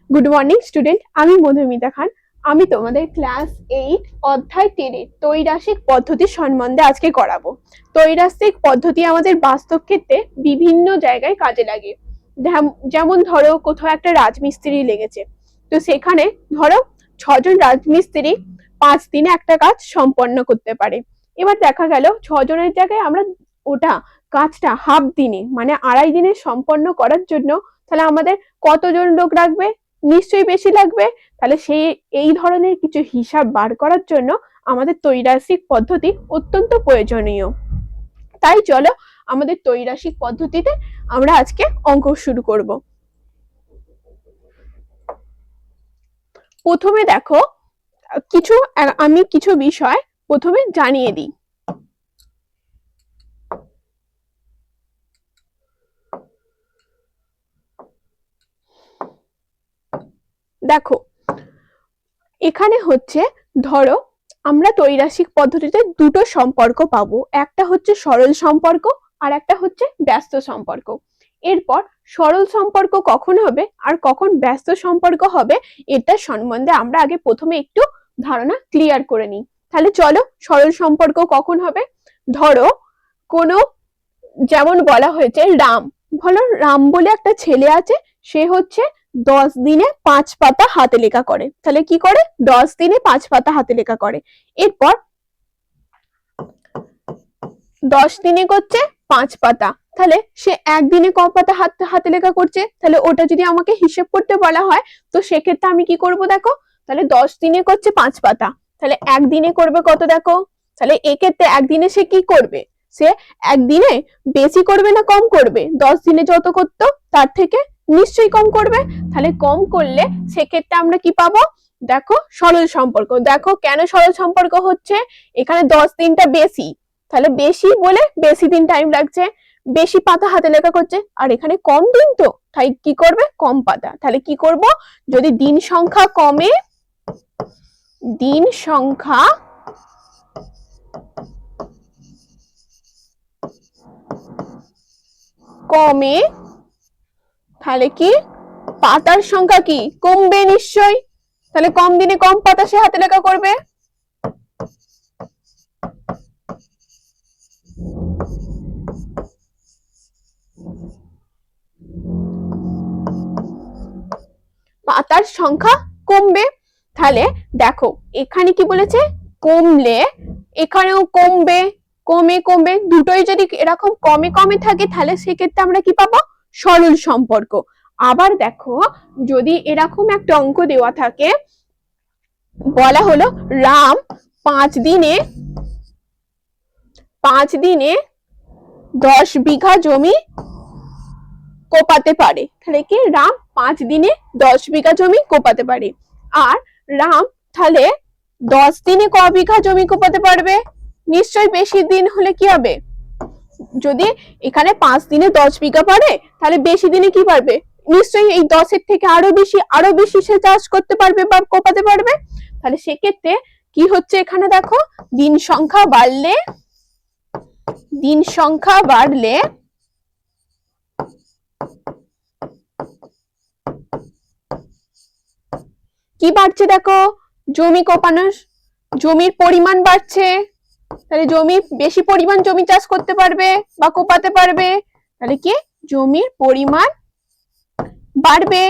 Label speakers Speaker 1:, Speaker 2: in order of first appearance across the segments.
Speaker 1: Good morning student, আমি মধুমিতা খান। আমি তোমাদের ক্লাস 8 অধ্যায় 10 ত্রৈরাশিক পদ্ধতি সম্বন্ধে আজকে করাবো। ত্রৈরাশিক পদ্ধতি আমাদের বাস্তব ক্ষেত্রে বিভিন্ন জায়গায় কাজে লাগে। যেমন ধরো কোথাও একটা রাজমিস্ত্রি লেগেছে, তো সেখানে ধরো 6জন রাজমিস্ত্রি 5 দিনে একটা কাজ সম্পন্ন করতে পারে। এবার দেখা গেল 6জনের জায়গায় আমরা ওটা কাজটা হাফ দিনে মানে 2.5 দিনে সম্পন্ন করার জন্য তাহলে আমাদের কতজন লোক লাগবে? নিশ্চয়ই বেশি লাগবে। তাহলে এই ধরনের কিছু হিসাব বার করার জন্য আমাদের ত্রৈরাশিক পদ্ধতি অত্যন্ত প্রয়োজনীয়। তাই চলো আমাদের ত্রৈরাশিক পদ্ধতিতে আমরা আজকে অঙ্ক শুরু করব। প্রথমে দেখো আমি কিছু বিষয় প্রথমে জানিয়ে দিই। দেখো এখানে হচ্ছে ধরো আমরা ত্রৈরাশিক পদ্ধতিতে দুটো সম্পর্ক পাবো, একটা হচ্ছে সরল সম্পর্ক আর একটা হচ্ছে ব্যস্ত সম্পর্ক। এরপর সরল সম্পর্ক কখন হবে আর কখন ব্যস্ত সম্পর্ক হবে এটা সম্বন্ধে আমরা আগে প্রথমে একটু ধারণা ক্লিয়ার করে নিই। তাহলে চলো সরল সম্পর্ক কখন হবে। ধরো কোনো যেমন বলা হয়েছে রাম, বলো রাম বলে একটা ছেলে আছে, সে হচ্ছে 10 দিনে 5 পাতা হাতে লেখা করে। তাহলে কি করে? 10 দিনে 5 পাতা হাতে লেখা করে। এরপর 10 দিনে করছে 5 পাতা, তাহলে সে একদিনে ক পাতা হাতে লেখা করছে? তাহলে ওটা যদি আমাকে হিসেব করতে বলা হয় তো সেক্ষেত্রে আমি কি করব দেখো, তাহলে 10 দিনে করছে 5 পাতা, তাহলে একদিনে করবে কত দেখো। তাহলে এক্ষেত্রে একদিনে সে কি করবে? সে একদিনে বেশি করবে না কম করবে? 10 দিনে যত করতো তার থেকে নিশ্চয়ই কম করবে। তাহলে কম করলে সেক্ষেত্রে আমরা কি পাবো? দেখো সরল সম্পর্ক। দেখো কেন সরল সম্পর্ক হচ্ছে, এখানে 10 দিনটা বেশি, তাহলে বেশি বলে বেশি দিন টাইম লাগছে, বেশি পাতা হাতে লেখা করছে। আর এখানে কম দিন, তো তাই কি করবে? কম পাতা। তাহলে কি করব, যদি দিন সংখ্যা কমে, দিন সংখ্যা কমে, তাহলে কি পাতার সংখ্যা কি কমবে? নিশ্চয়ই। তাহলে কম দিনে কম পাতা সে হাতে লেখা করবে। পাতার সংখ্যা কমবে। তাহলে দেখো এখানে কি বলেছে, কমলে এখানেও কমবে, কমে কমবে, দুটোই যদি এরকম কমে কমে থাকে তাহলে সেক্ষেত্রে আমরা কি পাবো? সরল সম্পর্ক। আবার দেখো যদি এরকম একটা অঙ্ক দেওয়া থাকে, বলা হলো রাম 5 দিনে 10 বিঘা জমি কোপাতে পারে। তাহলে কি রাম 5 দিনে 10 বিঘা জমি কোপাতে পারে। আর রাম তাহলে 10 দিনে ক বিঘা জমি কোপাতে পারবে? নিশ্চয়ই বেশি দিন হলে কি হবে, যদি এখানে 5 দিনে 10 বিঘা পারে তাহলে বেশি দিনে কি পারবে? নিশ্চয়ই এই 10-এর থেকে আরো বেশি সে চাষ করতে পারবে বা কোপাতে পারবে। তাহলে সেক্ষেত্রে কি হচ্ছে এখানে দেখো, দিন সংখ্যা বাড়লে কি বাড়ছে দেখো, জমি কোপানোর জমির পরিমাণ বাড়ছে। তাহলে বেশি পরিমাণ জমি চাষ করতে পারবে বা কোপাতে পারবে, তাহলে কি জমির পরিমাণ বাড়বে।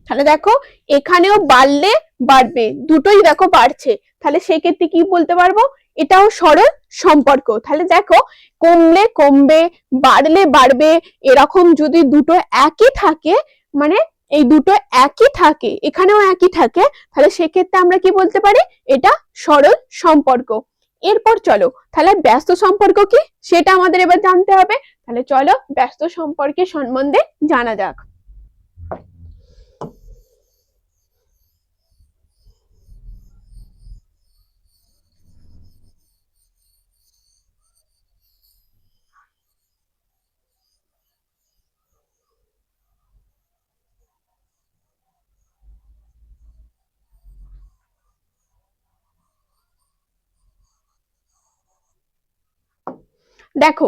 Speaker 1: তাহলে দেখো এখানেও বাড়লে বাড়বে, দুটোই দেখো বাড়ছে। তাহলে সেক্ষেত্রে কি বলতে পারবো, এটাও সরল সম্পর্ক। তাহলে দেখো কমলে কমবে, বাড়লে বাড়বে, এরকম যদি দুটো একই থাকে, মানে এই দুটো একই থাকে, এখানেও একই থাকে, তাহলে সেক্ষেত্রে আমরা কি বলতে পারি, এটা সরল সম্পর্ক। এরপর চলো তাহলে ব্যস্ত সম্পর্ক কি সেটা আমাদের এবার জানতে হবে। তাহলে চলো ব্যস্ত সম্পর্কের সম্বন্ধে জানা যাক। দেখো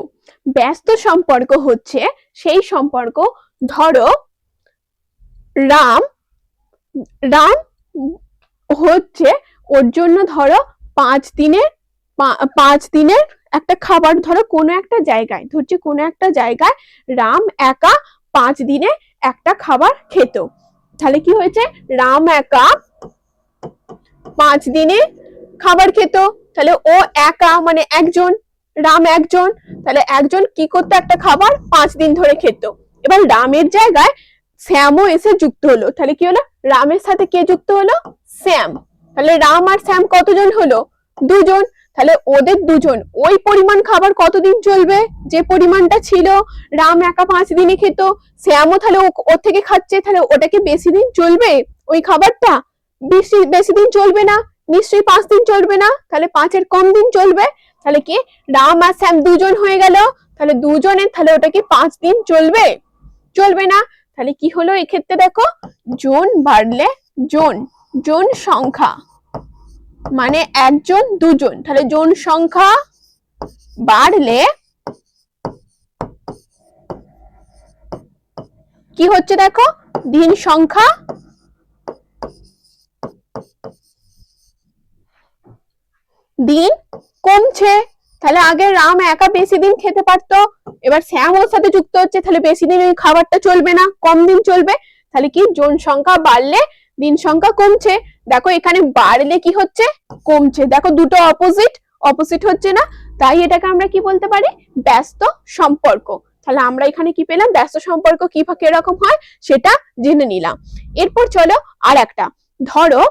Speaker 1: ব্যস্ত সম্পর্ক হচ্ছে সেই সম্পর্ক ধরো রাম রাম হচ্ছে ওর জন্য ধরো 5 দিনের 5 দিনের একটা খাবার, ধরো কোনো একটা জায়গায়, ধরছি কোনো একটা জায়গায় রাম একা 5 দিনে একটা খাবার খেত। তাহলে কি হয়েছে, রাম একা 5 দিনে খাবার খেত, তাহলে ও একা মানে একজন, রাম একজন, তাহলে একজন কি করতো, একটা খাবার 5 দিন ধরে খেত। এবার রামের জায়গায় শ্যামও এসে যুক্ত হলো, তাহলে কি হলো, রামের সাথে কে যুক্ত হলো, শ্যাম। তাহলে রাম আর শ্যাম কতজন হলো, 2জন। তাহলে ওদের 2জন ওই পরিমাণ খাবার কতদিন চলবে, যে পরিমাণটা ছিল, রাম একা 5 দিনে খেত, শ্যামও তাহলে ওর থেকে খাচ্ছে, তাহলে ওটাকে বেশি দিন চলবে ওই খাবারটা, বেশি বেশি দিন চলবে না, নিশ্চয়ই 5 দিন চলবে না, তাহলে 5-এর কম দিন চলবে। তাহলে কি রাম আর শ্যাম 2জন হয়ে গেল, তাহলে 2জনের তাহলে ওটা কি 5 দিন চলবে, চলবে না। তাহলে কি হলো এক্ষেত্রে, দেখো জন বাড়লে জন, জন সংখ্যা মানে 1জন 2জন, তাহলে জন সংখ্যা বাড়লে কি হচ্ছে, দেখো দিন সংখ্যা দিন কমছে। তাহলে আগে রাম একা বেশি দিন খেতে পারতো, এবার শ্যাম ওর সাথে যুক্ত হচ্ছে, তাহলে বেশি দিন ওই খাবারটা চলবে না, কম দিন চলবে। তাহলে কি জন সংখ্যা বাড়লে দিন সংখ্যা কমছে। দেখো এখানে বাড়লে কি হচ্ছে, কমছে, দেখো দুটো অপোজিট, অপোজিট হচ্ছে না, তাই এটাকে আমরা কি বলতে পারি, ব্যস্ত সম্পর্ক। তাহলে আমরা এখানে কি পেলাম, ব্যস্ত সম্পর্ক কি কিরকম হয় সেটা জেনে নিলাম। এরপর চলো আর একটা, ধরো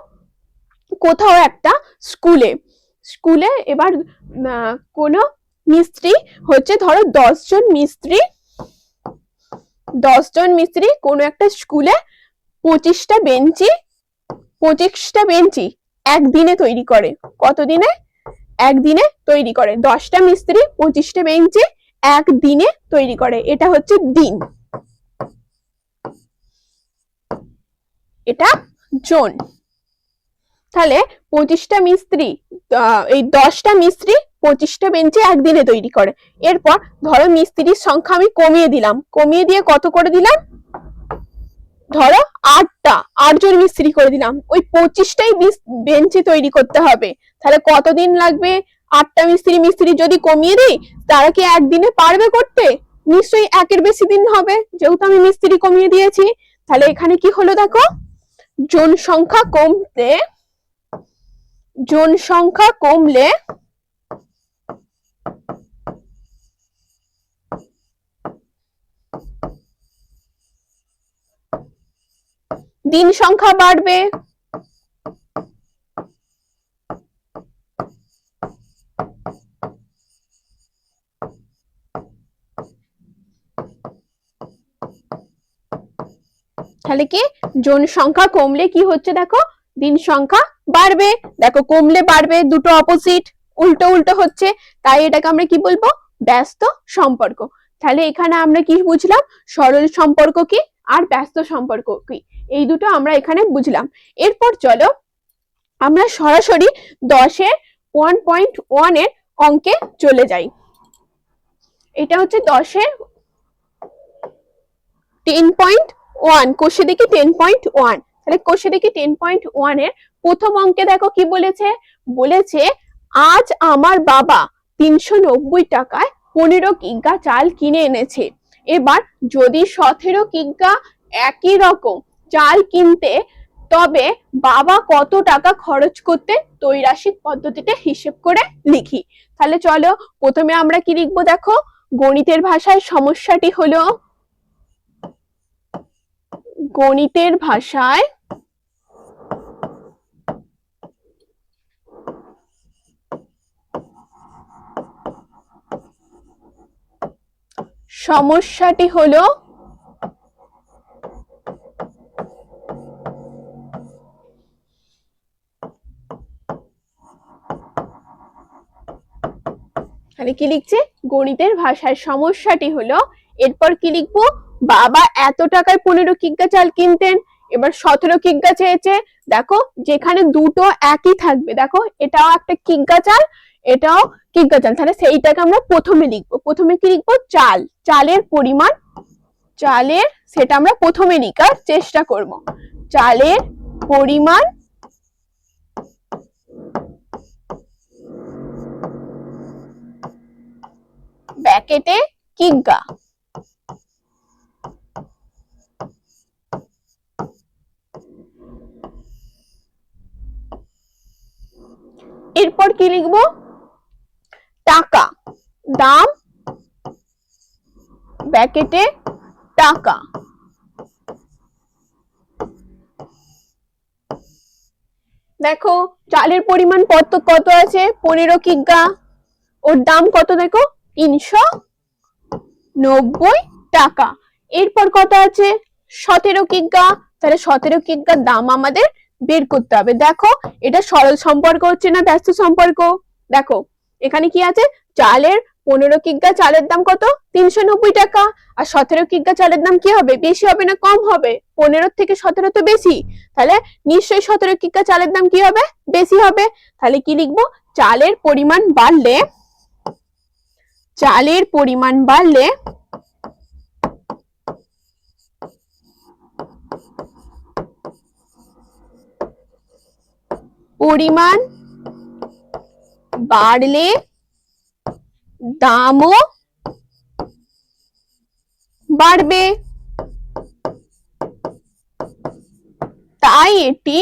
Speaker 1: কোথাও একটা স্কুলে, স্কুলে এবার কোনো মিস্ত্রি হচ্ছে, ধরো 10জন মিস্ত্রি, 10জন মিস্ত্রি কোনো একটা স্কুলে 25টা বেঞ্চি, 25টা বেঞ্চি একদিনে তৈরি করে। কতদিনে, একদিনে তৈরি করে। 10টা মিস্ত্রি 25টা বেঞ্চি একদিনে তৈরি করে, এটা হচ্ছে দিন, এটা জন। তাহলে 25টা মিস্ত্রি, এই 10টা মিস্ত্রি 25টা বেঞ্চি একদিনে তৈরি করে। এরপর ধরো মিস্ত্রির সংখ্যা আমি কমিয়ে দিলাম, কমিয়ে দিয়ে কত করে দিলাম, ধরো 8জন মিস্ত্রি করে দিলাম, ওই 25টাই বেঞ্চি তৈরি করতে হবে। তাহলে কতদিন লাগবে, 8টা মিস্ত্রি যদি কমিয়ে দিই, তারা কি একদিনে পারবে করতে, নিশ্চয়ই 1-এর বেশি দিন হবে, যেহেতু আমি মিস্ত্রি কমিয়ে দিয়েছি। তাহলে এখানে কি হলো, দেখো জন সংখ্যা কমতে, জন সংখ্যা কমলে দিন সংখ্যা বাড়বে। তাহলে কি জন সংখ্যা কমলে কি হচ্ছে, দেখো দিন সংখ্যা বাড়বে। দেখো কমলে বাড়বে, দুটো অপোজিট, উল্টো উল্টো হচ্ছে, তাই এটাকে আমরা কি বলবো, ব্যস্ত সম্পর্ক। তাহলে এখানে আমরা কি বুঝলাম, সরল সম্পর্ক কি আর ব্যস্ত সম্পর্ক কি, এই দুটো আমরা এখানে বুঝলাম। এরপর চলো আমরা সরাসরি 10-এর 1.1 এর অঙ্কে চলে যাই। এটা হচ্ছে 10-এর 10.1, কোষে দেখি 10.1। তাহলে কোষে দেখি 10.1 এর প্রথম অঙ্কে দেখো কি বলেছে, বলেছে আজ আমার বাবা 390 টাকায় 15 কিগ্রা চাল কিনে এনেছে। এবার যদি 17 কিগ্রা একই রকম চাল কিনতে, তবে বাবা কত টাকা খরচ করতে, ত্রৈরাশিক পদ্ধতিতে হিসেব করে লিখি। তাহলে চলো প্রথমে আমরা কি লিখবো, দেখো গণিতের ভাষায় সমস্যাটি হলো, গণিতের ভাষায় সমস্যাটি হলো তাহলে কি লিখছে, গণিতের ভাষায় সমস্যাটি হলো, এরপর কি লিখবো, বাবা এত টাকায় 15 কিগ্রা চাল কিনতেন, এবার 17 কিগ্রা চেয়েছে। দেখো যেখানে দুটো একই থাকবে, দেখো এটাও একটা কিগ্রা চাল, এটাও কিগ্রা চাল, তাহলে সেইটাকে আমরা প্রথমে লিখবো। প্রথমে কি লিখবো, চাল, চালের পরিমাণ চালের, সেটা আমরা প্রথমে লিখার চেষ্টা করব। চালের পরিমাণ ব্র্যাকেটে কিগ্গা। এরপর কি লিখবো? টাকা, দাম ব্র্যাকেটে টাকা। দেখো চালের পরিমাণ কত কত আছে, 15 কিগ্গা। ওর দাম কত দেখো, 390 টাকা। এরপর কত আছে, 17 কিগ্গা। তাহলে 17 কিগ্গার দাম আমাদের বের করতে হবে। দেখো এটা সরল সম্পর্ক হচ্ছে না ব্যস্ত সম্পর্ক। দেখো এখানে কি আছে, চালের 15 কিগ্গা চালের দাম কত, 390 টাকা। আর 17 কিগ্গা চালের দাম কি হবে, বেশি হবে না কম হবে? 15 থেকে 17 তো বেশি, তাহলে নিশ্চয়ই 17 কিগ্গা চালের দাম কি হবে, বেশি হবে। তাহলে কি লিখবো, চালের পরিমাণ বাড়লে, চালের পরিমাণ বাড়লে পরিমাণ বাড়লে দামও বাড়বে। তাই এটি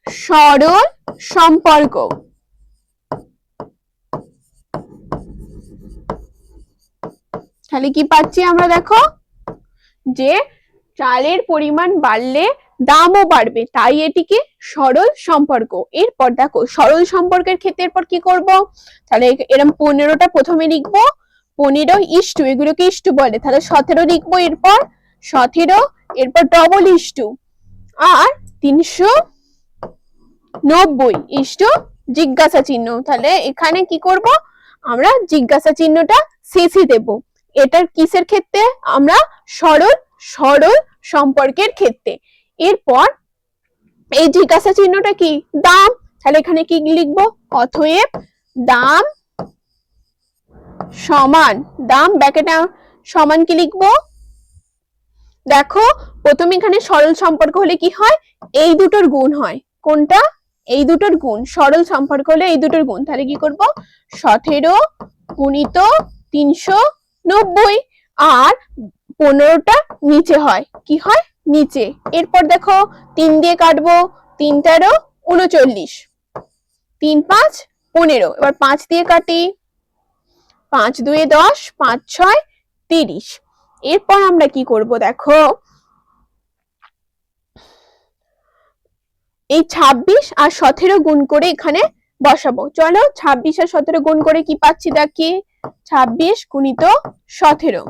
Speaker 1: সরল সম্পর্ক। তাহলে কি পাচ্ছি আমরা, দেখো যে চালের পরিমাণ বাড়লে দামও বাড়বে, তাই এটিকে সরল সম্পর্ক। এরপর দেখো সরল সম্পর্কের ক্ষেত্রে এরপর কি করব, তাহলে এরকম 15টা প্রথমে লিখবো, 15:2, এগুলোকে ইস্টু বলে। তাহলে 17 লিখবো, এরপর 17, এরপর ডবল ইস্টু, আর 390 ইস্টু জিজ্ঞাসা চিহ্ন। তাহলে এখানে কি করব, আমরা জিজ্ঞাসা চিহ্নটা শেষে দেব। এটার কিসের ক্ষেত্রে, আমরা সরল সরল সম্পর্কের ক্ষেত্রে। এরপর এই জিজ্ঞাসা চিহ্নটা কি, দাম। তাহলে এখানে কি লিখবো, অতএব দাম সমান, দাম ব্র্যাকেটে সমান কি লিখবো, দেখো প্রথমে এখানে সরল সম্পর্ক হলে কি হয়, এই দুটোর গুণ হয়। কোনটা, এই দুটোর গুণ। সরল সম্পর্ক হলে এই দুটোর গুণ। তাহলে কি করব, 17 গুণিত 390, আর 15টা নিচে হয়, কি হয় নিচে। এরপর দেখো 3 দিয়ে কাটবো, 3 13 39, 3 5 15, এবার 5 দিয়ে কাটি, 5 2 10, 5 6 30। এরপর আমরা কি করব, দেখো এই 26 আর 17 গুণ করে এখানে বসাবো। চলো 26 আর 17 গুণ করে কি পাচ্ছি দেখি, 26 গুণিত 17,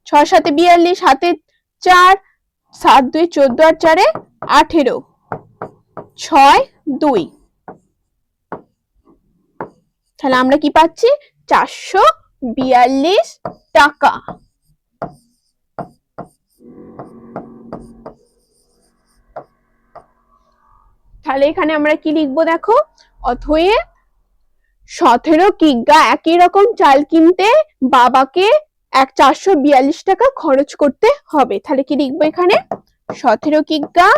Speaker 1: 6 7 42, 7 4, 7 2 14, আর 4 18, 6 2। তাহলে আমরা কি পাচ্ছি, 442 টাকা। তাহলে এখানে আমরা কি লিখবো, দেখো অতএব 17 কিগ্গা একই রকম চাল কিনতে বাবাকে 442 টাকা খরচ করতে হবে। তাহলে কি লিখবো এখানে, 17 কিগ্গা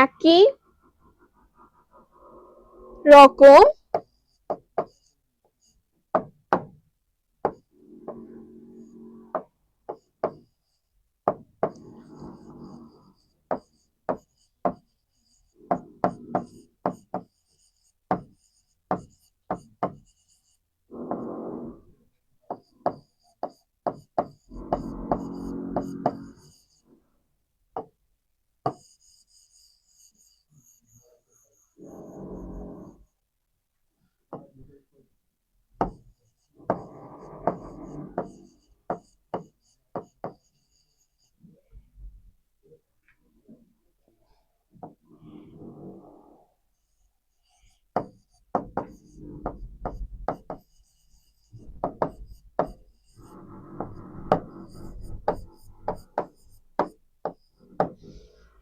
Speaker 1: একই রকম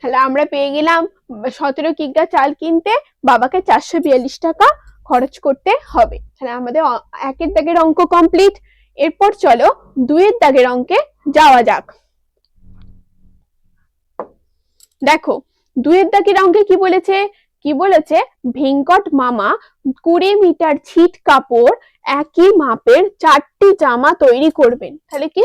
Speaker 1: তাহলে আমরা পেয়ে গেলাম 17 কিগ্রা চাল কিনতে বাবাকে 442 টাকা খরচ করতে হবে। তাহলে আমাদের একের দাগের অঙ্ক কমপ্লিট। এরপর চলো দুইয়ের দাগের অঙ্কে যাওয়া যাক। দেখো দুইয়ের দাগের অঙ্কে কি বলেছে, ভেঙ্কট মামা 20 মিটার ছিট কাপড় একই মাপের 4টি জামা তৈরি করবেন। তাহলে কি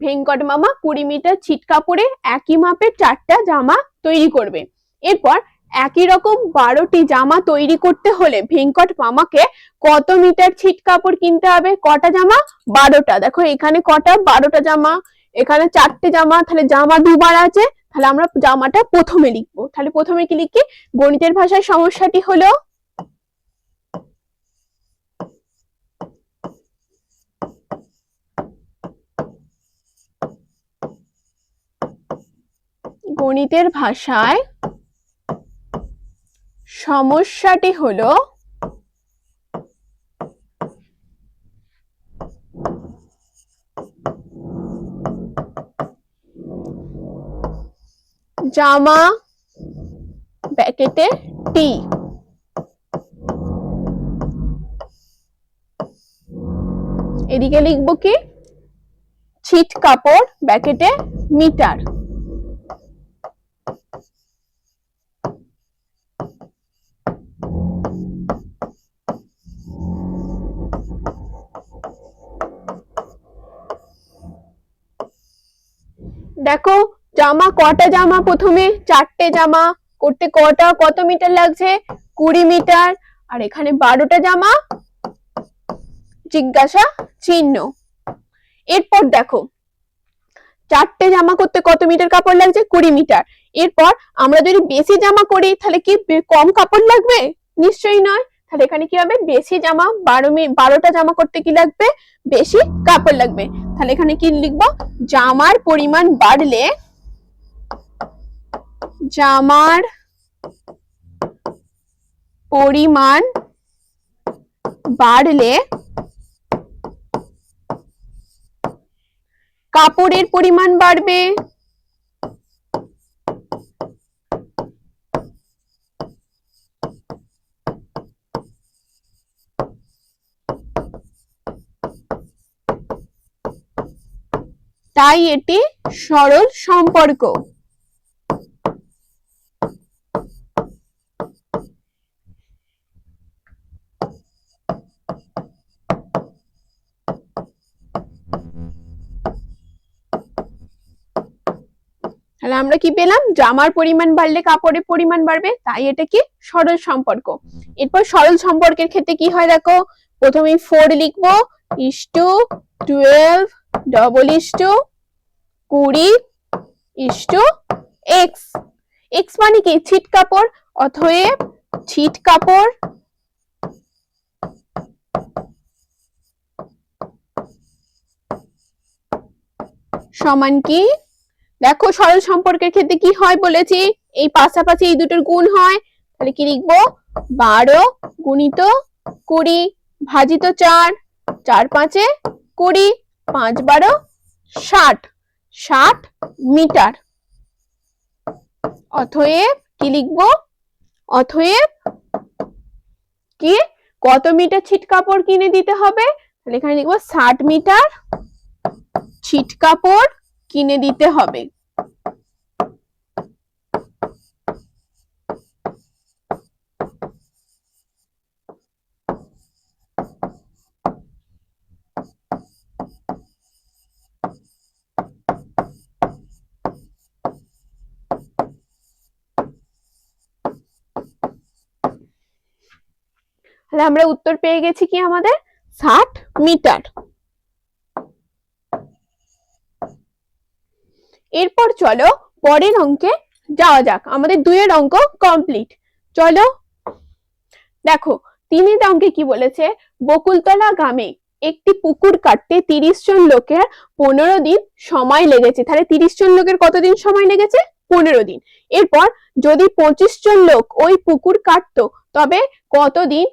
Speaker 1: ভেঙ্কট মামা 20 মিটার ছিট কাপড়ে একই মাপের 4টা জামা তৈরি করবে। এরপর একই রকম 12টি জামা তৈরি করতে হলে ভেঙ্কট মামাকে কত মিটার ছিট কাপড় কিনতে হবে? কটা জামা? 12টা। দেখো এখানে কটা? 12টা জামা, এখানে 4টে জামা, তাহলে জামা দুবার আছে, তাহলে আমরা জামাটা প্রথমে লিখবো। তাহলে প্রথমে কি লিখি? গণিতের ভাষায় সমস্যাটি হলো গণিতের ভাষায় সমস্যাটি হলো জামা ব্র্যাকেটে টি, এদিকে লিখবো কি? ছিট কাপড় ব্র্যাকেটে মিটার। দেখো জামা কটা জামা? প্রথমে 4টে জামা করতে কত মিটার লাগছে? 20 মিটার। আর এখানে 12টা জামা, জিজ্ঞাসা চিহ্ন। এরপর দেখো 4টে জামা করতে কত মিটার কাপড় লাগছে? 20 মিটার। এরপর আমরা যদি বেশি জামা করি তাহলে কি কম কাপড় লাগবে? নিশ্চয়ই নয়। তাহলে এখানে কি হবে? বেশি জামা, 12টা জামা করতে কি লাগবে? বেশি কাপড় লাগবে। তাহলে এখানে কি লিখবো? জামার পরিমাণ বাড়লে কাপড়ের পরিমাণ বাড়বে। তাই এটি সরল সম্পর্ক। তাহলে আমরা কি পেলাম? জামার পরিমাণ বাড়লে কাপড়ের পরিমাণ বাড়বে, তাই এটা কি সরল সম্পর্ক। এরপর সরল সম্পর্কের ক্ষেত্রে কি হয় দেখো, প্রথমে 4 লিখবো, is to 12 double is to 20 is to x. X মানে কি? ছিট কাপড়। অতএব ছিট কাপড় সমান কি? দেখো সরল সম্পর্কের ক্ষেত্রে কি হয় বলেছি, এই পাশাপাশি এই দুটোর গুণ হয়। তাহলে কি লিখবো? 12 গুণিত 20 ভাজিত 4, 4 5 20, 5 12 60, 60 মিটার। অতএব কি লিখবো? অতএব কি কত মিটার ছিট কাপড় কিনে দিতে হবে? তাহলে এখানে লিখবো 60 মিটার ছিট কাপড় কিনে দিতে হবে। তাহলে আমরা উত্তর পেয়ে গেছি কি? আমাদের 60 মিটার। এরপর চলো পরের অঙ্কে যাওয়া যাক। আমাদের 2 এর অঙ্ক কমপ্লিট। চলো দেখো 3 এর অঙ্কে কি বলেছে, বকুলতলা গ্রামে একটি পুকুর কাটতে 30 জন লোকের 15 দিন সময় লেগেছে। তাহলে 30 জন লোকের কতদিন সময় লেগেছে? 15 দিন। এরপর যদি 25 জন লোক ওই পুকুর কাটতো তবে কতদিন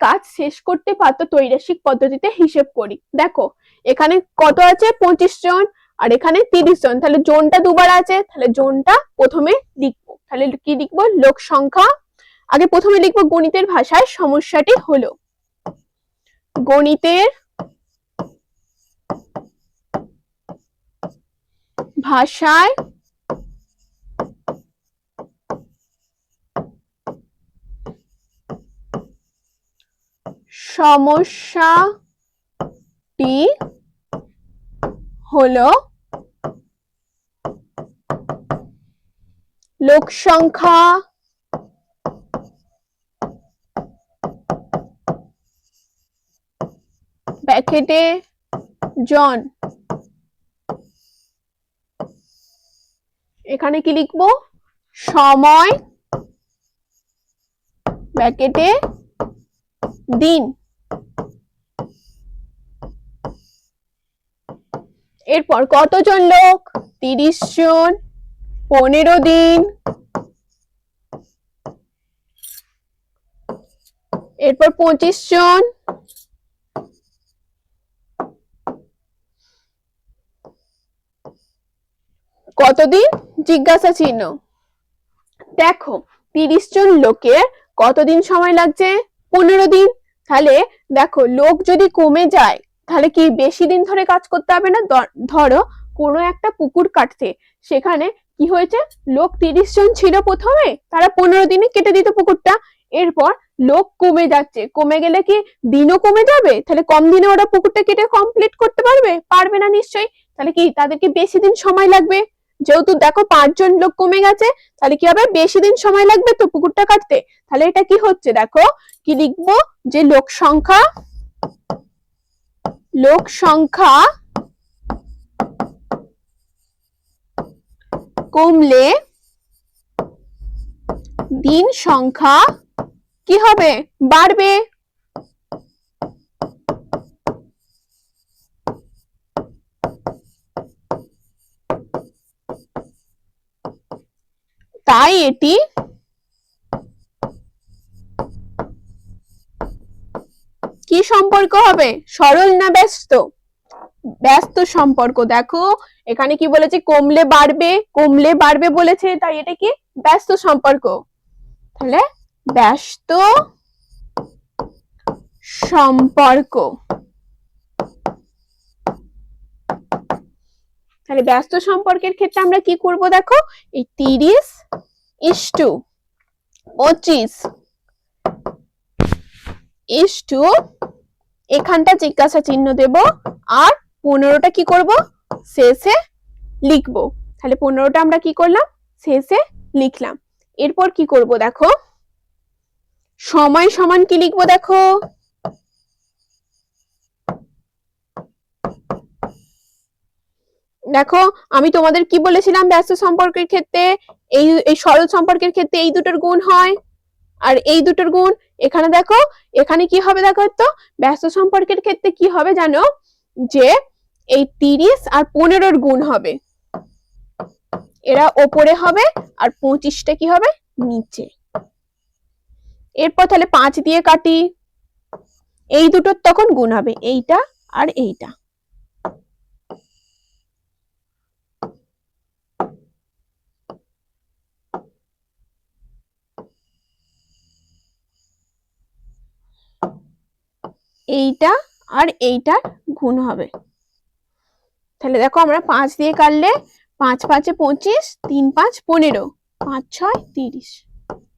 Speaker 1: কাজ শেষ করতে পারতো ত্রৈরাসিক পদ্ধতিতে হিসেব করি। দেখো এখানে কত আছে? 25 জন, আর এখানে 30 জন, তাহলে জনটা দুবার আছে, তাহলে জনটা প্রথমে লিখবো। তাহলে কি লিখবো? লোক সংখ্যা। আগে প্রথমে লিখবো গণিতের ভাষায় সমস্যাটি হলো, গণিতের ভাষায় সমস্যাটি হলো লোক সংখ্যা ব্র্যাকেটে জন। এখানে কি লিখবো? সময় ব্র্যাকেটে দিন। এরপর কতজন লোক? 30 জন, 15 দিন। এরপর 25 জন, কতদিন? জিজ্ঞাসা চিহ্ন। দেখো 30 জন লোকের কতদিন সময় লাগছে? 15 দিন। তাহলে দেখো লোক যদি কমে যায় তাহলে কি বেশি দিন ধরে কাজ করতে হবে না? ধরো কোনো একটা পুকুর কাটতে, সেখানে কি হয়েছে? লোক 30 জন ছিল প্রথমে, তারা 15 দিনে কেটে দিত পুকুরটা। এরপর লোক কমে যাচ্ছে, কমে গেলে কি দিনও কমে যাবে? তাহলে কম দিনে ওরা পুকুরটা কেটে কমপ্লিট করতে পারবে? পারবে না নিশ্চয়ই। তাহলে কি তাদেরকে বেশি দিন সময় লাগবে। যেহেতু দেখো 5 জন লোক কমে গেছে, তাহলে কি হবে? বেশি দিন সময় লাগবে তো পুকুরটা কাটতে। তাহলে এটা কি হচ্ছে? দেখো কি লিখবো? যে লোক সংখ্যা কমলে দিন সংখ্যা কি হবে? বাড়বে। তাই এটি কি সম্পর্ক হবে? সরল না ব্যস্ত? ব্যস্ত সম্পর্ক। দেখো এখানে কি বলেছে? কমলে বাড়বে, কমলে বাড়বে বলেছে, তাই এটা কি? ব্যস্ত সম্পর্ক। তাহলে ব্যস্ত সম্পর্ক। তাহলে ব্যস্ত সম্পর্কের ক্ষেত্রে আমরা কি করব? দেখো এই 30:25 এখানটা জিজ্ঞাসা চিহ্ন দেব, আর 15টা কি করব? শেষে লিখবো। তাহলে 15টা আমরা কি করলাম? শেষে লিখলাম। এরপর কি করব? দেখো সময় সমান কি লিখবো? দেখো দেখো আমি তোমাদের কি বলেছিলাম? ব্যস্ত সম্পর্কের ক্ষেত্রে এই সরল সম্পর্কের ক্ষেত্রে এই দুটোর গুণ হয়, আর এই দুটোর গুণ। এখানে দেখো এখানে কি হবে? দেখো তো ব্যস্ত সম্পর্কের ক্ষেত্রে কি হবে জানো? যে এই 30 আর 15-র গুণ হবে, এরা ওপরে হবে, আর 25টা কি হবে? নিচে। এরপর তাহলে 5 দিয়ে কাটি, এই দুটোর তখন গুণ হবে, এইটা আর এইটা। এইটা আর এইটার গুণ হবে। তাহলে দেখো আমরা 5 দিয়ে কাটলে 5 5 25, 3 5 15, 5 6 30।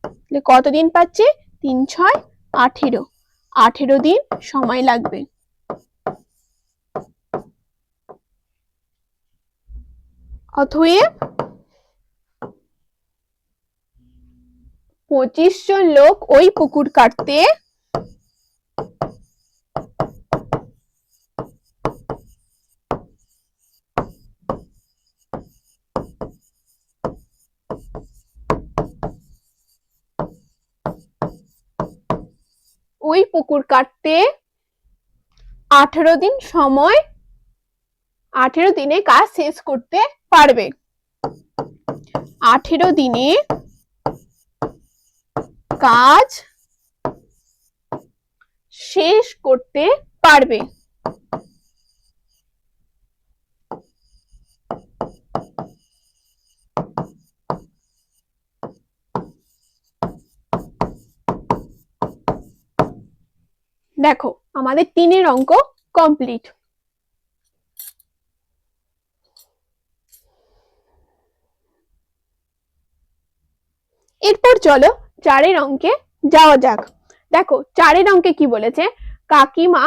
Speaker 1: তাহলে কতদিন পাচ্ছি? 3 6 18, 18 দিন সময় লাগবে। অতএব 25 জন লোক ওই পুকুর কাটতে ওই পুকুর কাটতে 18 দিন সময়, 18 দিনে কাজ শেষ করতে পারবে। 18 দিনে কাজ শেষ করতে পারবে। দেখো আমাদের 3-এর অঙ্ক কমপ্লিট। এরপর চলো 4-এর অঙ্কে যাওয়া যাক। দেখো 4-এর অঙ্কে কি বলেছে, কাকিমা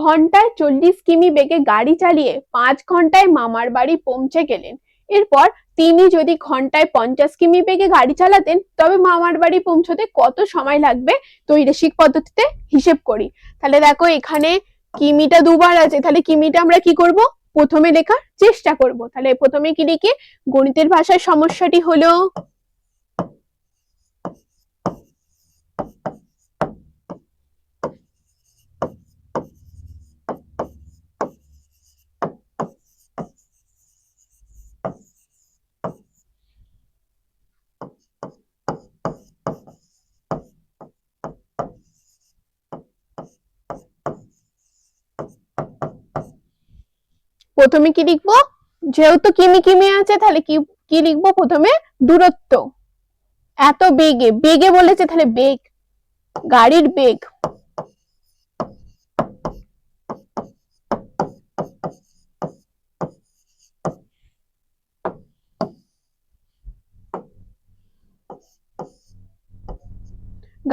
Speaker 1: ঘন্টায় 40 কিমি বেগে গাড়ি চালিয়ে 5 ঘন্টায় মামার বাড়ি পৌঁছে গেলেন। এরপর তিনি যদি ঘন্টায় 50 কিমি বেগে গাড়ি চালাতেন তবে মামার বাড়ি পৌঁছতে কত সময় লাগবে ত্রৈরাশিক পদ্ধতিতে হিসেব করি। তাহলে দেখো এখানে কিমিটা দুবার আছে, তাহলে কিমিটা আমরা কি করব, প্রথমে লেখার চেষ্টা করব। তাহলে প্রথমে কি লিখি, গণিতের ভাষায় সমস্যাটি হলো প্রথমে কি লিখবো, যেহেতু কিমি কিমি আছে তাহলে কি লিখবো, প্রথমে দূরত্ব। এত বেগে, বেগে বলেছে তাহলে বেগ, গাড়ির বেগ।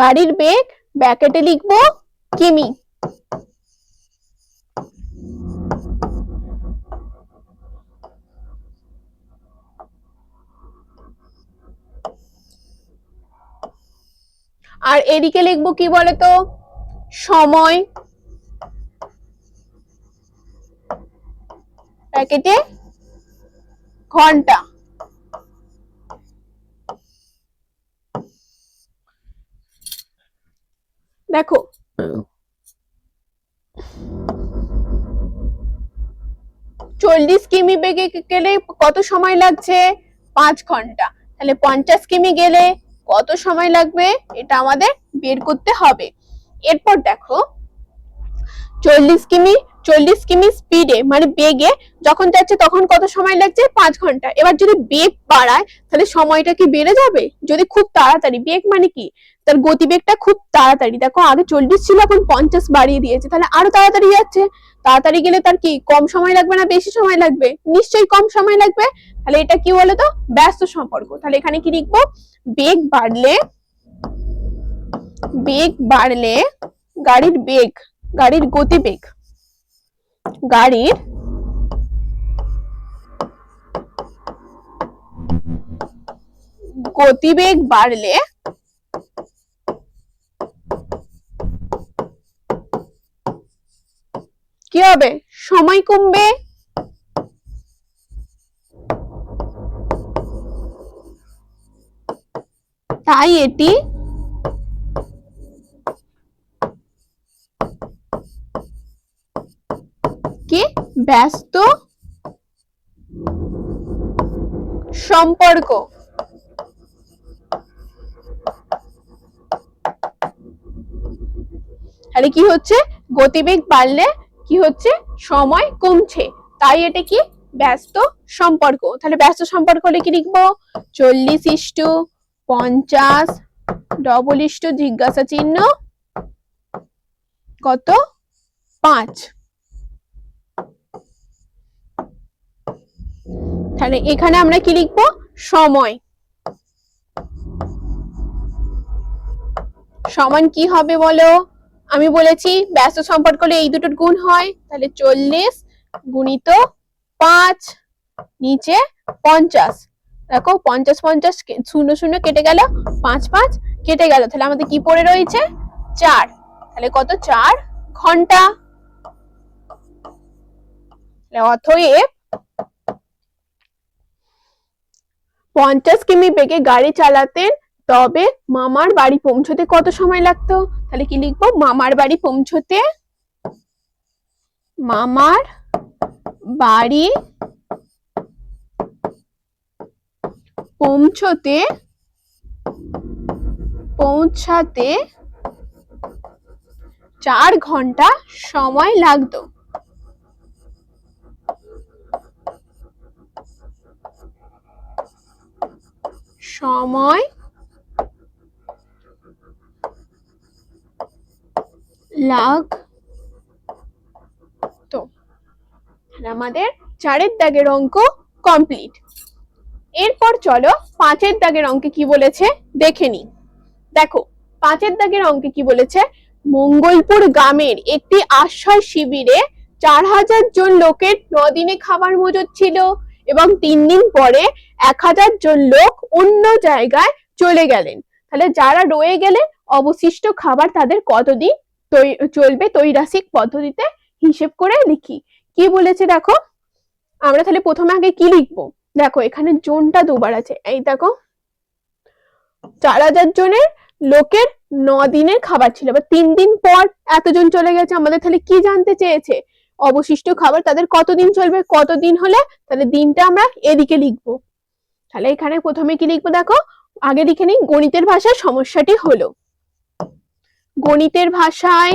Speaker 1: গাড়ির বেগ ব্র্যাকেটে লিখবো কিমি। আর এদিকে লিখবো কি বলতো, সময়, ব্র্যাকেটে ঘন্টা। দেখো 40 কিমি বেগে গেলে কত সময় লাগছে, 5 ঘন্টা। তাহলে 50 কিমি গেলে কত সময় লাগবে, এটা আমাদের বের করতে হবে। এরপর দেখো 40 কিমি স্পিডে মানে বেগে যখন যাচ্ছে তখন কত সময় লাগছে, 5 ঘন্টা। এবার যদি বেগ বাড়ায় তাহলে সময়টা কি বেড়ে যাবে, যদি খুব তাড়াতাড়ি, বেগ মানে কি, তার গতিবেগটা খুব তাড়াতাড়ি, দেখো আগে 40 ছিল এখন 50 বাড়িয়ে দিয়েছে, তাহলে আরো তাড়াতাড়ি যাচ্ছে। তাড়াতাড়ি গেলে তার কি কম সময় লাগবে না বেশি সময় লাগবে, নিশ্চয়ই কম সময় লাগবে। তাহলে এটা কি বলতো, ব্যস্ত সম্পর্ক। তাহলে এখানে কি লিখবো, বেগ বাড়লে, বেগ বাড়লে গাড়ির বেগ, গাড়ির গতিবেগ, গাড়ির গতিবেগ বাড়লে কি হবে, সময় কমবে। তাই এটি কি ব্যস্ত সম্পর্ক। তাহলে কি হচ্ছে, গতিবেগ বাড়লে কি হচ্ছে, সময় কমছে, তাই এটা কি ব্যস্ত সম্পর্ক। তাহলে ব্যস্ত সম্পর্ক হলে কি লিখবো, 40:50 ডবল ইস্টু জিজ্ঞাসা চিহ্ন কত, 5। তাহলে এখানে আমরা কি লিখবো, সময় সমান কি হবে বলো, আমি বলেছি ব্যস্ত সম্পর্ক হলে এই দুটোর গুণ হয়, তাহলে 40 গুণিত 5 নিচে 50। দেখো 50 50 শূন্য শূন্য কেটে গেল, 5 5 কেটে গেল, তাহলে আমাদের কি পড়ে রয়েছে, 4। তাহলে কত, 4 ঘন্টা। অতএব 50 কিমি বেগে গাড়ি চালাতেন তবে মামার বাড়ি পৌঁছতে কত সময় লাগতো। তাহলে কি লিখবো, মামার বাড়ি পৌঁছতে, মামার বাড়ি পৌঁছাতে 4 ঘন্টা সময় লাগতো। সময় লাগতো। আমাদের 4-এর দাগের অঙ্ক কমপ্লিট। এরপর চলো 5-এর দাগের অঙ্কে কি বলেছে দেখে নি। দেখো 5-এর দাগের অঙ্কে কি বলেছে, মঙ্গলপুর গ্রামের একটি আশ্রয় শিবিরে 4000 জন লোকের 9 দিনে খাবার মজুদ ছিল এবং 3 দিন পরে 1000 জন লোক অন্য জায়গায় চলে গেলেন। তাহলে যারা রয়ে গেলেন অবশিষ্ট খাবার তাদের কতদিন চলবে ত্রৈরাসিক পদ্ধতিতে হিসেব করে লিখি। কি বলেছে দেখো, আমরা তাহলে প্রথমে আগে কি লিখবো, দেখো এখানে জনটা দুবার আছে, এই দেখো 4000 জনের লোকের 9 দিনের খাবার ছিল, বা 3 দিন পর এতজন চলে গেছে, আমাদের তাহলে কি জানতে চেয়েছে, অবশিষ্ট খাবার তাদের কতদিন চলবে, কতদিন হলে তাহলে দিনটা আমরা এদিকে লিখবো। তাহলে এখানে প্রথমে কি লিখবো দেখো, আগে লিখে নিই গণিতের ভাষায় সমস্যাটি হলো। গণিতের ভাষায়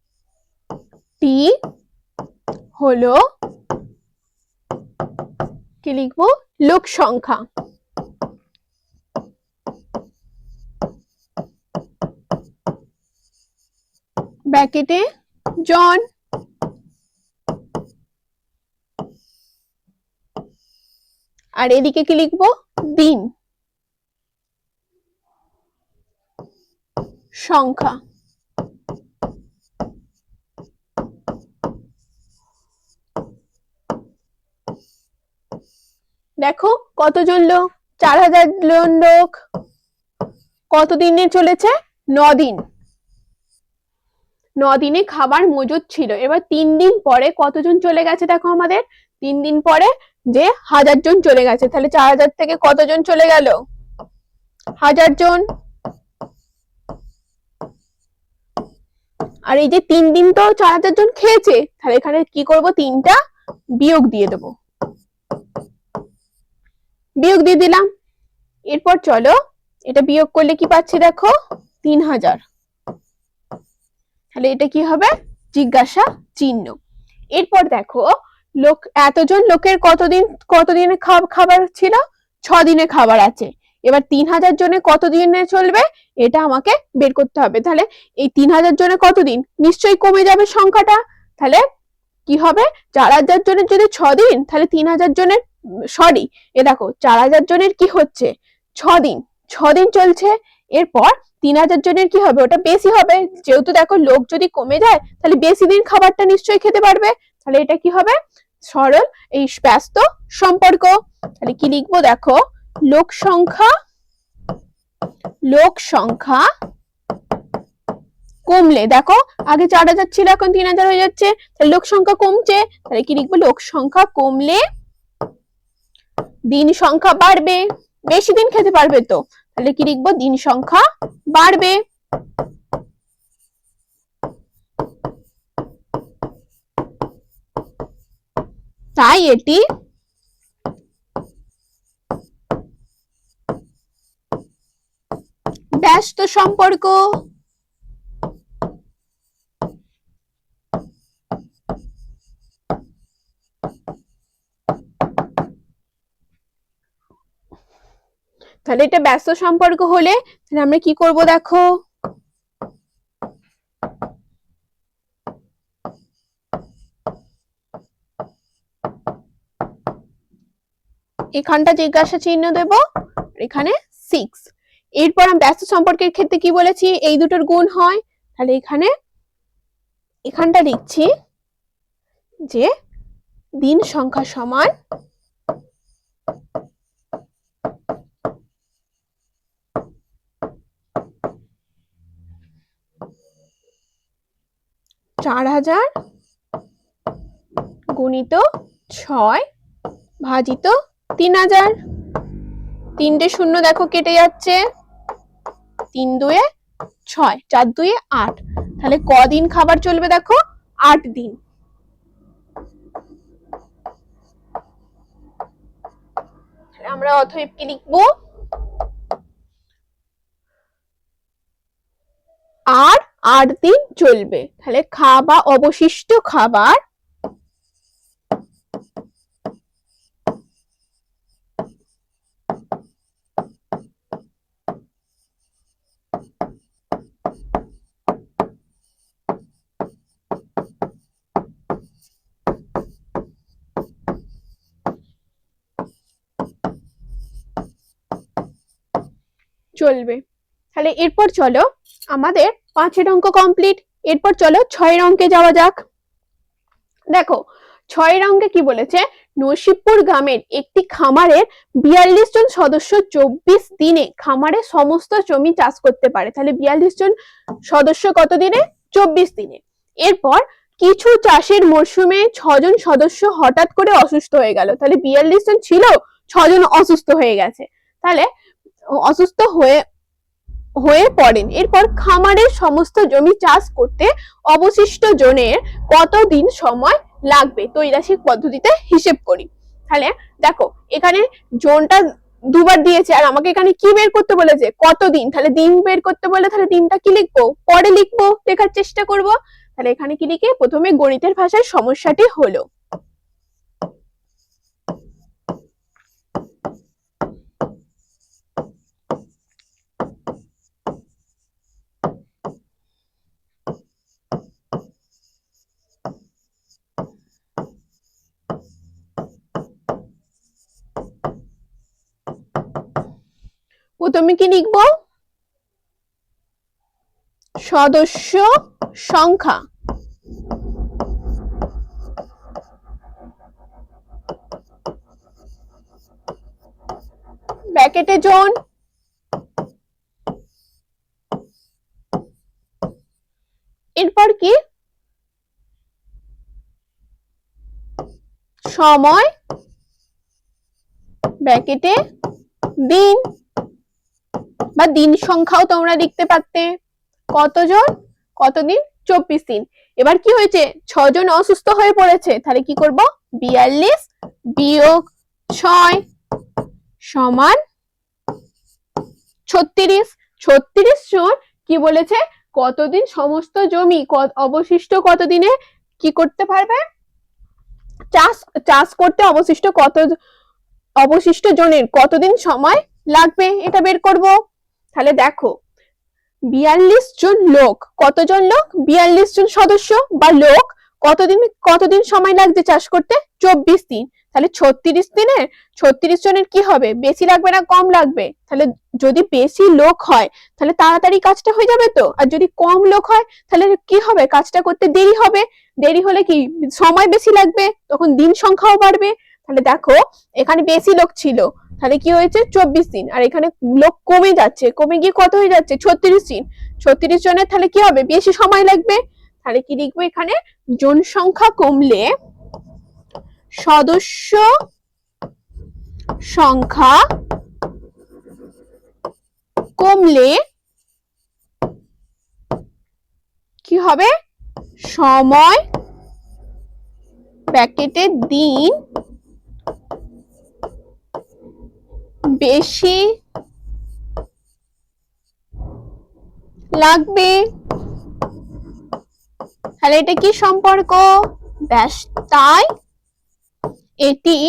Speaker 1: সমস্যাটি হলো, কি লিখবো, লোক সংখ্যা। ব্র্যাকেটে জন, আর এদিকে কি লিখবো, দিন সংখ্যা। দেখো কতজন লোক, 4000 জন লোক, কতদিনে চলেছে, 9 দিন, 9 দিনে খাবার মজুদ ছিল। এবার 3 দিন পরে কতজন চলে গেছে দেখো, আমাদের 3 দিন পরে যে 1000 জন চলে গেছে, তাহলে 4000 থেকে কতজন চলে গেল, 1000 জন। আর এই যে 3 দিন তো 4000 জন খেয়েছে, তাহলে এখানে কি করব, 3টা বিয়োগ দিয়ে দেবো, বিয়োগ দিয়ে দিলাম। এরপর চলো এটা বিয়োগ করলে কি পাচ্ছি দেখো, 3000। তাহলে এটা কি হবে, জিজ্ঞাসা চিহ্ন। এরপর দেখো লোক, এতজন লোকের কতদিনে খাবার ছিল, 6 দিনে খাবার আছে। এবার 3000 জনে কতদিনে চলবে, এটা আমাকে বের করতে হবে। তাহলে এই 3000 জনে কতদিন, নিশ্চয়ই কমে যাবে সংখ্যাটা। তাহলে কি হবে, 4000 জনের যদি 6 দিন, তাহলে 3000 জনের, সরি এ দেখো 4000 জনের কি হচ্ছে 6 দিন, 6 দিন চলছে। এরপর 3000 জনের কি হবে, ওটা বেশি হবে, যেহেতু দেখো লোক যদি কমে যায় তাহলে বেশি দিন খাবারটা নিশ্চয়ই খেতে পারবে। তাহলে এটা কি হবে, সরল এই ব্যস্ত সম্পর্ক। তাহলে কি লিখবো দেখো, লোক সংখ্যা কমলে, দেখো আগে 4000 ছিল এখন 3000 হয়ে যাচ্ছে, তাহলে লোক সংখ্যা কমছে। তাহলে কি লিখবো, লোক সংখ্যা কমলে দিন সংখ্যা বাড়বে, বেশি দিন খেতে পারবে তো, তাহলে কি লিখবো, দিন সংখ্যা বাড়বে। তাই এটি ব্যস্ত সম্পর্ক। তাহলে এটা ব্যস্ত সম্পর্ক হলে তাহলে আমরা কি করব দেখো, এখানটা জিজ্ঞাসা চিহ্ন দেব, এখানে 6। এরপর আমি ব্যস্ত সম্পর্কের ক্ষেত্রে কি বলেছি, এই দুটোর গুণ হয়। তাহলে এখানটা লিখছি যে দিন সংখ্যা সমান 4000 গুণিত 6 ভাজিত 3000। 3টে শূন্য দেখো কেটে যাচ্ছে, 3 দুয়ে 6, 4 দুয়ে 8। তাহলে কদিন খাবার চলবে দেখো, 8 দিন। আমরা অতএব কি লিখবো, আর 8 দিন চলবে। তাহলে অবশিষ্ট খাবার চলবে। তাহলে এরপর চলো আমাদের 5 অঙ্ক কমপ্লিট, এরপর চলো 6 অঙ্কে যাওয়া যাক। দেখো 6 অঙ্কে কি বলেছে, নসিবপুর গ্রামের একটি খামারের 42 জন সদস্য 24 দিনে খামারে সমস্ত জমি চাষ করতে পারে। তাহলে 42 জন সদস্য কত দিনে? 24 দিনে। এরপর কিছু চাষের মরশুমে 6 জন সদস্য হঠাৎ করে অসুস্থ হয়ে গেল। তাহলে 42 জন ছিল, 6 জন অসুস্থ হয়ে গেছে। তাহলে অসুস্থ হয়ে পড়েন। এরপর খামারের সমস্ত জমি চাষ করতে অবশিষ্ট জনের কতদিন সময় লাগবে ত্রৈরাসিক পদ্ধতিতে হিসেব করি। তাহলে দেখো এখানে জোনটা দুবার দিয়েছে আর আমাকে এখানে কি বের করতে বলেছে? কতদিন। তাহলে দিন বের করতে বলে তাহলে দিনটা কি লিখবো? পরে লিখবো, লেখার চেষ্টা করব। তাহলে এখানে কি লিখে প্রথমে গণিতের ভাষায় সমস্যাটি হলো। প্রথমে কি লিখবো? সদস্য সংখ্যা। ব্র্যাকেটে জন, এরপর কি সময় ব্র্যাকেটে দিন বা দিন সংখ্যাও তোমরা লিখতে পারতে। কতজন, কতদিন? 24 দিন। এবার কি হয়েছে? 6 জন অসুস্থ হয়ে পড়েছে। তাহলে কি করব? 42 বিয়োগ 6 সমান 36। 36 জন কি বলেছে? কতদিন সমস্ত জমি অবশিষ্ট কতদিনে কি করতে পারবে? চাষ করতে অবশিষ্ট জনের কতদিন সময় লাগবে এটা বের করব। তাহলে দেখো 42 জন লোক, কতজন লোক? 42 জন সদস্য বা লোক কতদিন সময় লাগছে চাষ করতে? 24 দিন। তাহলে 36 দিনে 36 জনের কি হবে? বেশি লাগবে না কম লাগবে? তাহলে যদি বেশি লোক হয় তাহলে তাড়াতাড়ি কাজটা হয়ে যাবে তো, আর যদি কম লোক হয় তাহলে কি হবে? কাজটা করতে দেরি হবে। দেরি হলে কি সময় বেশি লাগবে, তখন দিন সংখ্যাও বাড়বে। তাহলে দেখো এখানে বেশি লোক ছিল, তাহলে কি হয়েছে? 24 দিন। আর এখানে লোক কমে যাচ্ছে, কমে গিয়ে কত হয়ে যাচ্ছে? 36 দিন। 36 জনের তাহলে কি হবে? বেশি সময় লাগবে। তাহলে কি লিখবো এখানে? জনসংখ্যা কমলে সদস্য সংখ্যা কমলে কি হবে? সময় ব্র্যাকেটে দিন বেশি লাগবে। তাহলে এটা কি সম্পর্ক? ব্যাস তাই এটি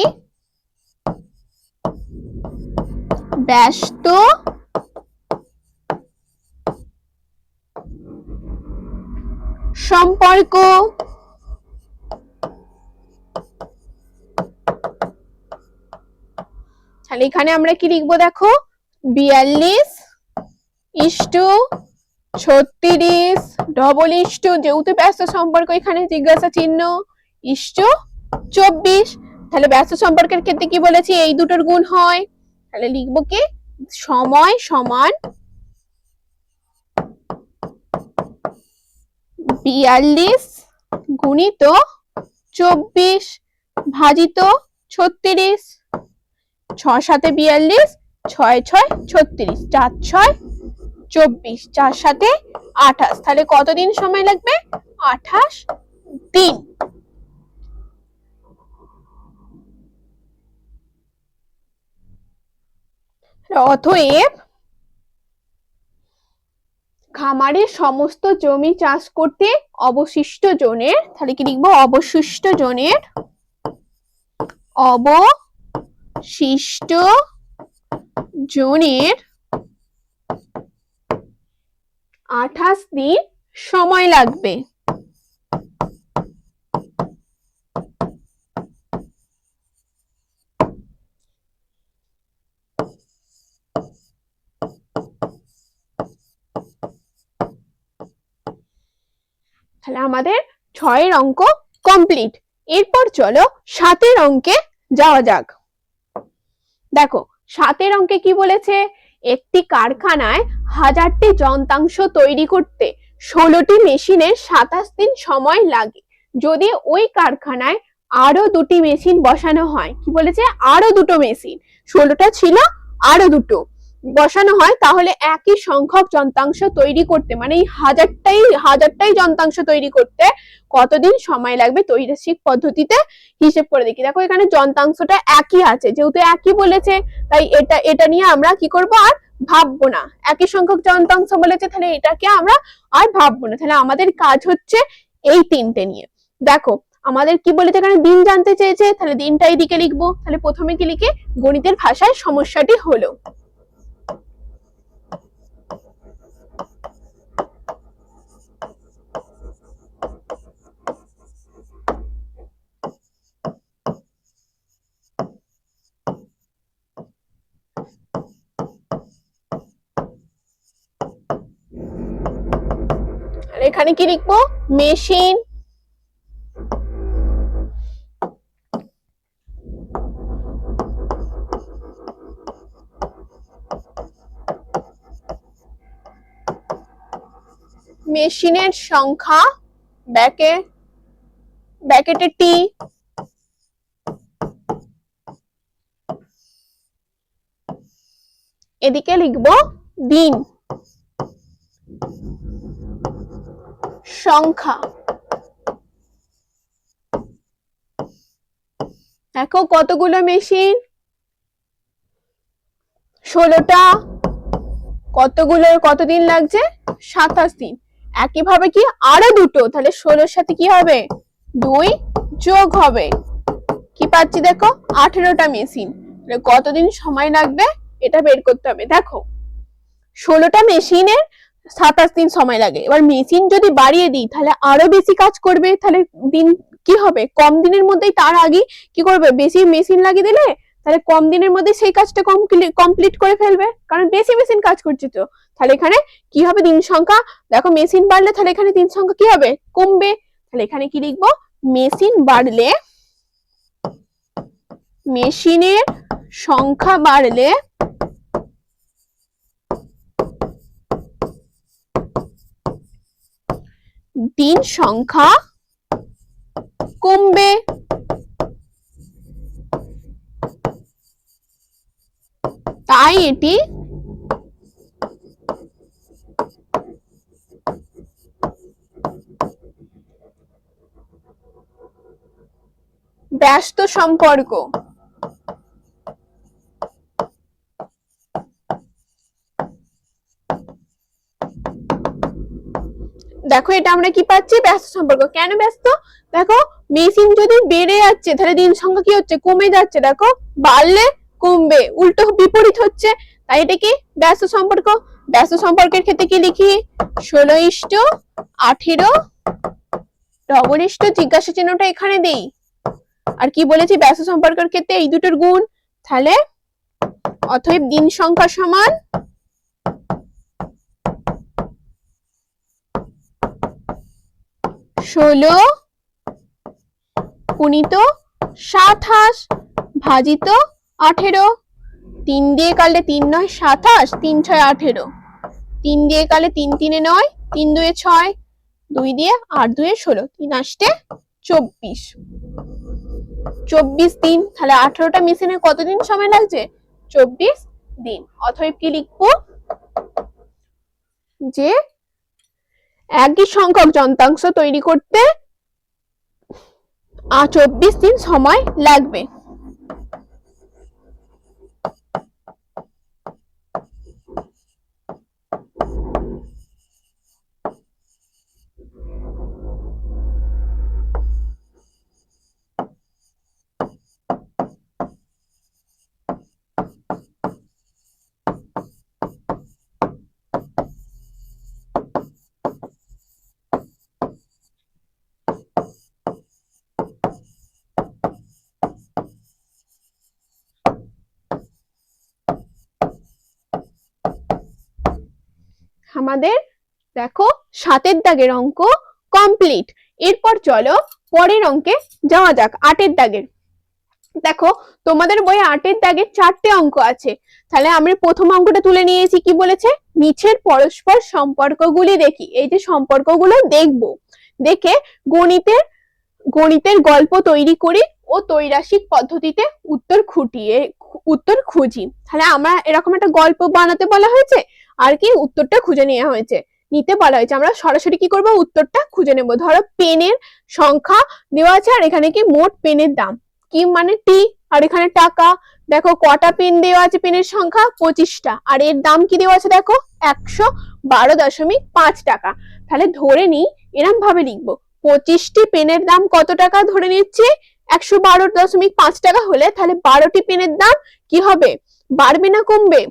Speaker 1: ব্যস্ত সম্পর্ক। তাহলে এখানে আমরা কি লিখবো? দেখো 42 ইস্টু 36 ডবল ইস্টু, যেহেতু ব্যস্ত সম্পর্ক এখানে জিজ্ঞাসা চিহ্ন, ইস্টু 24। তাহলে ব্যস্ত সম্পর্কের ক্ষেত্রে কি বলেছি? এই দুটোর গুণ হয়। তাহলে লিখবো কি? সময় সমান 42 গুণিত 24 ভাজিত 36। 6 7 42, 6 6 36, 4 6 24, 4 7 28। তাহলে কতদিন সময় লাগবে? 28 দিন। অতএব খামারের সমস্ত জমি চাষ করতে অবশিষ্ট জনের, তাহলে কি লিখবো? অবশিষ্ট জনের অবশিষ্ট জনের 28 দিন সময় লাগবে। তাহলে আমাদের 6 অঙ্ক কমপ্লিট। এরপর চলো 7 অঙ্কে যাওয়া যাক। দেখো 7 অঙ্কে কি বলেছে, একটি কারখানায় 1000টি যন্ত্রাংশ তৈরি করতে 16টি মেশিনের 27 দিন সময় লাগে। যদি ওই কারখানায় আরো 2টি মেশিন বসানো হয়, কি বলেছে, আরো 2টো মেশিন, 16টা ছিল আরো 2টো বসানো হয়, তাহলে একই সংখ্যক যন্ত্রাংশ তৈরি করতে, মানে এই হাজারটাই যন্ত্রাংশ তৈরি করতে কতদিন সময় লাগবে তৈরাসিক পদ্ধতিতে হিসেব করে দেখি। দেখো এখানে যন্ত্রাংশটা একই আছে, যেহেতু একই বলেছে তাই এটা নিয়ে আমরা কি করব, আর ভাববো না। একই সংখ্যক যন্ত্রাংশ বলেছে, তাহলে এটাকে আমরা আর ভাববো না। তাহলে আমাদের কাজ হচ্ছে এই 3টে নিয়ে। দেখো আমাদের কি বলেছে, এখানে দিন জানতে চেয়েছে, তাহলে দিনটা এইদিকে লিখবো। তাহলে প্রথমে কি লিখে, গণিতের ভাষায় সমস্যাটি হলো। এখানে কি লিখবো, মেশিন, মেশিনের সংখ্যা, ব্র্যাকেটে টি, এদিকে লিখবো দিন সংখ্যা। দেখো কতগুলো মেশিন, 16টা, কতদিন লাগছে, 27 দিন। একইভাবে কি আরো 2টো, তাহলে 16-র সাথে কি হবে, 2 যোগ হবে, কি পাচ্ছি দেখো 18টা মেশিন। কতদিন সময় লাগবে এটা বের করতে হবে। দেখো 16টা মেশিনের 27 দিন সময় লাগে। এবার মেশিন যদি বাড়িয়ে দিই তাহলে আরো বেশি কাজ করবে, তাহলে দিন কি হবে, কম দিনের মধ্যেই, তার আগে কি করবে, বেশি মেশিন লাগিয়ে দিলে তাহলে কম দিনের মধ্যে সেই কাজটা কমপ্লিট করে ফেলবে, কারণ বেশি মেশিন কাজ করছে। তো তাহলে এখানে কি হবে, দিন সংখ্যা, দেখো মেশিন বাড়লে তাহলে এখানে দিন সংখ্যা কি হবে, কমবে। তাহলে এখানে কি লিখবো, মেশিন বাড়লে, মেশিনের সংখ্যা বাড়লে দিন সংখ্যা কমবে। তাই এটি ব্যস্ত সম্পর্ক। দেখো এটা আমরা কি পাচ্ছি, ব্যস্ত সম্পর্ক। কেন ব্যস্ত, দেখো মেশিন যদি বেড়ে যাচ্ছে তাহলে দিন সংখ্যা কি হচ্ছে, কমে যাচ্ছে। দেখো বাড়লে কমবে, উল্টো বিপরীত হচ্ছে, তাই এটা কি ব্যস্ত সম্পর্ক। ব্যস্ত সম্পর্কের ক্ষেত্রে কি লিখি, 16:18 ডবল ইষ্ট জিজ্ঞাসা চিহ্নটা এখানে দেই। আর কি বলেছি, ব্যস্ত সম্পর্কের ক্ষেত্রে এই দুটোর গুণ, তাহলে অতএব দিন সংখ্যা সমান 16 গুণিত 27 ভাজিত 18। 3 দিয়ে কাটলে 3 9 27, 3 6 18, 3 দিয়ে কাটলে 3 3 9, 3 2 6, 2 দিয়ে 8 2 16, 3 8 24, 24 দিন। তাহলে 18টা মেশিনের কতদিন সময় লাগছে, 24 দিন। অতএব কি লিখবো, যে একই সংখ্যক যন্ত্রাংশ তৈরি করতে 24 দিন সময় লাগবে। আমাদের দেখো 7 দাগের অঙ্ক কমপ্লিট। এরপর চলো পরের অঙ্কে যাওয়া যাক, 8 দাগের। দেখো তোমাদের বইয়ে 8 দাগের 4টে অঙ্ক আছে। তাহলে আমি প্রথম অঙ্কটা তুলে নিয়েছি, কি বলেছে, নিচের পরস্পর সম্পর্কগুলি দেখি। এই যে সম্পর্কগুলো দেখবো, দেখে গণিতের গল্প তৈরি করি ও ত্রৈরাসিক পদ্ধতিতে উত্তর খুঁজি। তাহলে আমরা এরকম একটা গল্প বানাতে বলা হয়েছে, আর কি উত্তরটা খুঁজে নেওয়া হয়েছে, নিতে বলা হয়েছে। আমরা সরাসরি কি করব, উত্তরটা খুঁজে নেব। ধরো পেনের সংখ্যা দেওয়া আছে, আর এখানে কি মোট পেনের দাম কি মানে টি, আর এখানে টাকা। দেখো কটা পেন দেওয়া আছে, পেনের সংখ্যা 25টা, আর এর দাম কি দেওয়া আছে দেখো 112.5 টাকা। তাহলে ধরে নিই, এরকম ভাবে লিখবো, 25টি পেনের দাম কত টাকা ধরে নিচ্ছি 112.5 টাকা হলে, তাহলে 12টি পেনের দাম কি হবে, বাড়বে না কমবে?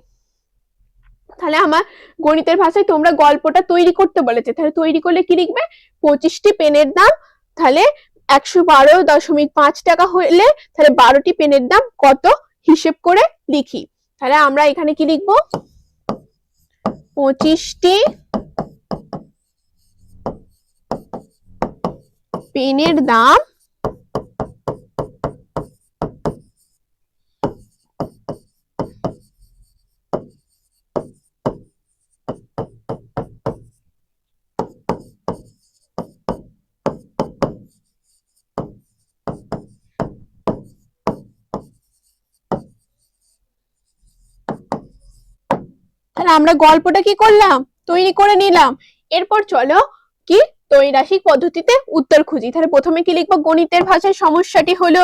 Speaker 1: তাহলে আমার গণিতের ভাষায় তোমরা গল্পটা তৈরি করতে বলেছে, তাহলে তৈরি করলে কি লিখবে, 25টি পেনের দাম, তাহলে 112.5 টাকা হলে তাহলে 12টি পেনের দাম কত হিসেব করে লিখি। তাহলে আমরা এখানে কি লিখবো, 25টি পেনের দাম তাহলে আমরা গল্পটা কি করলাম, তৈরি করে নিলাম। এরপর চলো কি ত্রৈরাসিক পদ্ধতিতে উত্তর খুঁজি। তাহলে প্রথমে কি লিখবো, গণিতের ভাষায় সমস্যাটি হলো,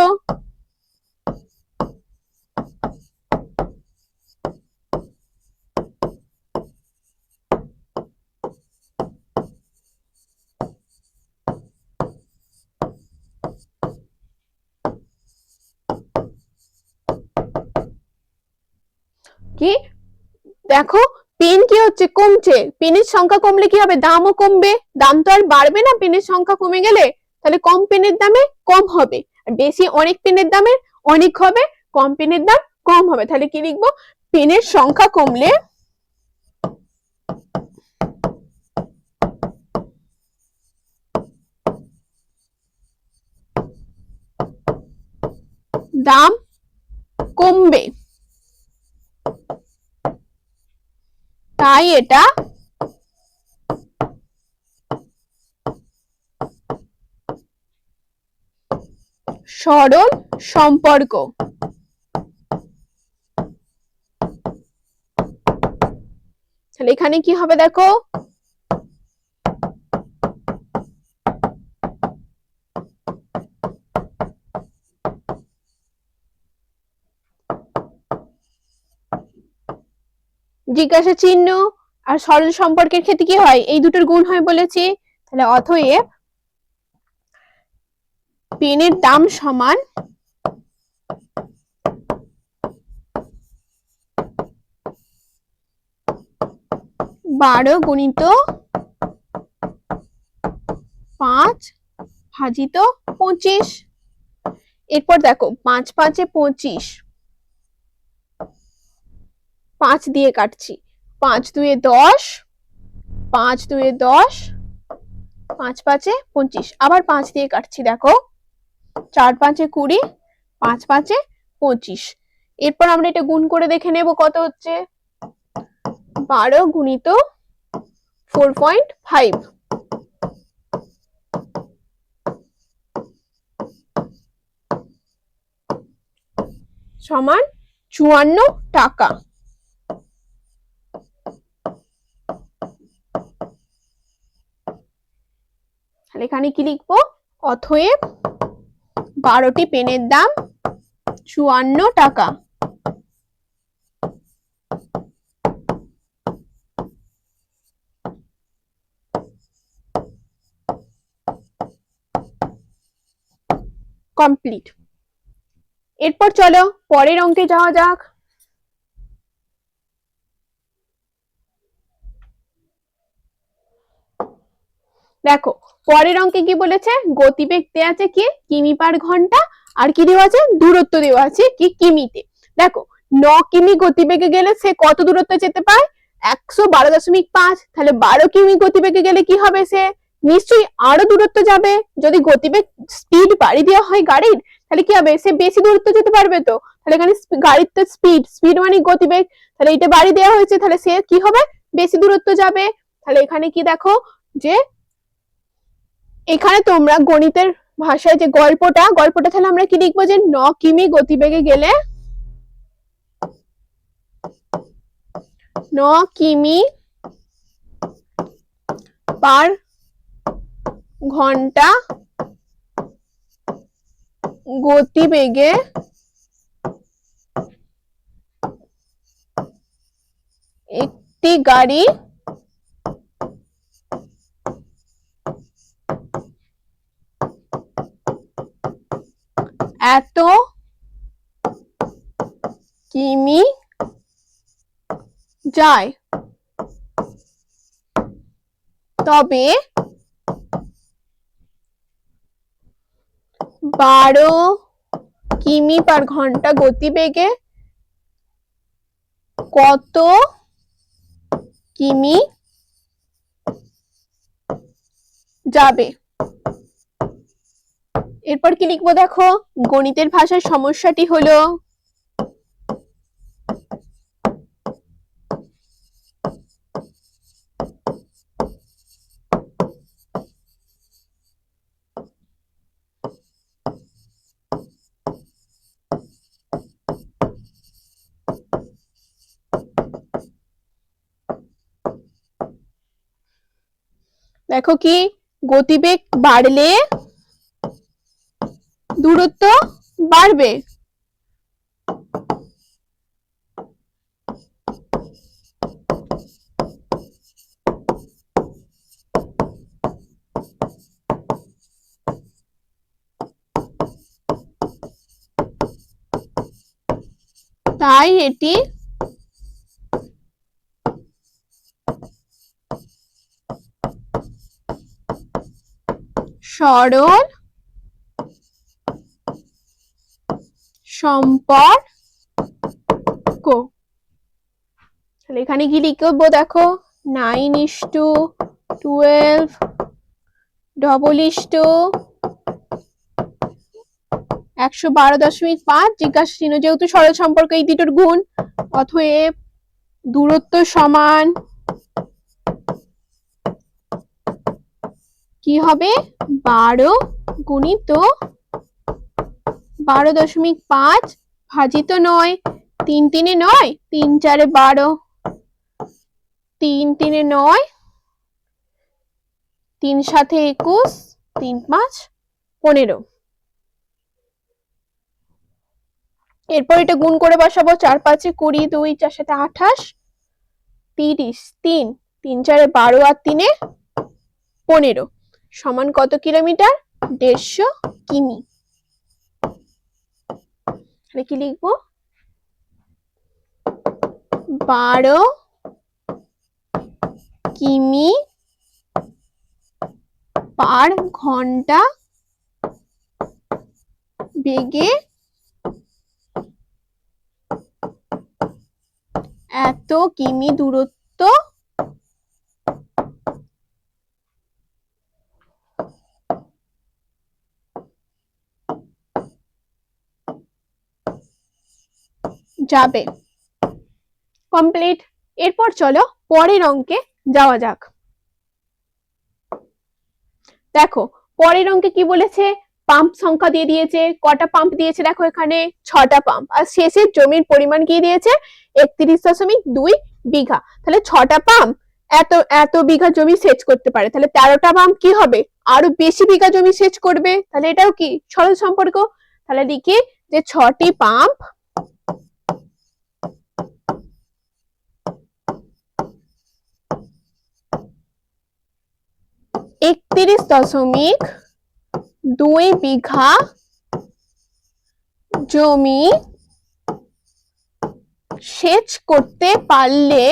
Speaker 1: কি দেখো পেন কি হচ্ছে, কমছে। পেনের সংখ্যা কমলে কি হবে, দামও কমবে। দাম তো আর বাড়বে না পেনের সংখ্যা কমে গেলে, তাহলে কম পেনের দামে কম হবে, আর বেশি অনেক পেনের দামে অনেক হবে, কম পেনের দাম কম হবে। তাহলে কি লিখবো, পেনের সংখ্যা কমলে দাম কমবে, তাই এটা সরল সম্পর্ক। তাহলে এখানে কি হবে দেখো, জিজ্ঞাসা চিহ্ন আর সরল সম্পর্কের ক্ষেত্রে কি হয়, এই দুটোর গুণ হয় বলেছি। তাহলে অতএব পেনের দাম সমান বারো গুণিত 5 ভাজিত 25। এরপর দেখো 5 5 25, 5 দিয়ে কাটছি, 5 2 10, 5 2 10, 5 5 25, আবার 5 দিয়ে কাটছি, দেখো 4 5 20, 5 5 25। এরপর আমরা এটা গুণ করে দেখে নেব কত হচ্ছে, 12 গুণিত 4.5 সমান 54 টাকা। তাহলে এখানে কি লিখবো, অতএব 12টি পেনের দাম 54 টাকা। কমপ্লিট। এরপর চলো পরের অঙ্কে যাওয়া যাক। দেখো পরের অঙ্কে কি বলেছে, গতিবেগ দেওয়া আছে কি কিমি পার ঘন্টা, আর কি দেওয়া আছে, দূরত্ব দেওয়া আছে কি কিমিতে। দেখো 9 কিমি গতিবেগে গেলে সে কত দূরত্ব যেতে পায়, 112.5। তাহলে 12 কিমি গতিবেগে গেলে কি হবে, সে নিশ্চয়ই আরো দূরত্ব যাবে। যদি গতিবেগ স্পিড বাড়িয়ে দেওয়া হয় গাড়ির, তাহলে কি হবে, সে বেশি দূরত্ব যেতে পারবে। তো তাহলে এখানে গাড়ির তো স্পিড, স্পিড মানে গতিবেগ, তাহলে এটা বাড়িয়ে দেওয়া হয়েছে, তাহলে সে কি হবে, বেশি দূরত্ব যাবে। তাহলে এখানে কি দেখো যে এখানে তোমরা গণিতের ভাষায় যে গল্পটা তাহলে আমরা কি লিখবো, যে 9 কিমি গতিবেগে গেলে 9 কিমি পার ঘন্টা গতিবেগে একটি গাড়ি এত কিমি যায়, তবে 12 কিমি পার ঘন্টা গতিবেগে কত কিমি যাবে। এরপর কি লিখবো দেখো, গণিতের ভাষায় সমস্যাটি হলো দেখো কি, গতিবেগ বাড়লে দূরত্ব বাড়বে। তাই এটি সরল সম্পর্ক। তাহলে এখানে কি লিখবো দেখো, 9:12 112.5 জিজ্ঞাসা চিহ্ন, যেহেতু সরল সম্পর্ক এই দুটোর গুণ, অতএব দূরত্ব সমান কি হবে, 12 গুণিত 12.5 ভাজিত 9, 3 3 9, 3 4 12, 3 3 9, 3 7 21, 3 5 15। এরপর এটা গুণ করে বসাবো, 4 5 20, 2 4 7 28, 30, 3 3 4 12 আর 3 15 সমান কত কিলোমিটার, 150 কিমি। তাহলে কি লিখবো, 12 কিমি পার ঘন্টা বেগে এত কিমি দূরত্ব যাবে। কমপ্লিট। এরপর চলো পরের অঙ্কে যাওয়া যাক। দেখো পরের অঙ্কে কি বলেছে, পাম্প সংখ্যা দিয়ে দিয়েছে, কটা পাম্প দিয়েছে দেখো এখানে 6টা পাম্প, আর শেষের জমির পরিমাণ কি দিয়েছে, 31.2 বিঘা। তাহলে 6টা পাম্প এত এত বিঘা জমি সেচ করতে পারে, তাহলে 13টা পাম্প কি হবে, আরো বেশি বিঘা জমি সেচ করবে। তাহলে এটাও কি সরল সম্পর্ক। তাহলে লিখি যে 6টি পাম্প 31.2 বিঘা জমি সেচ করতে পারলে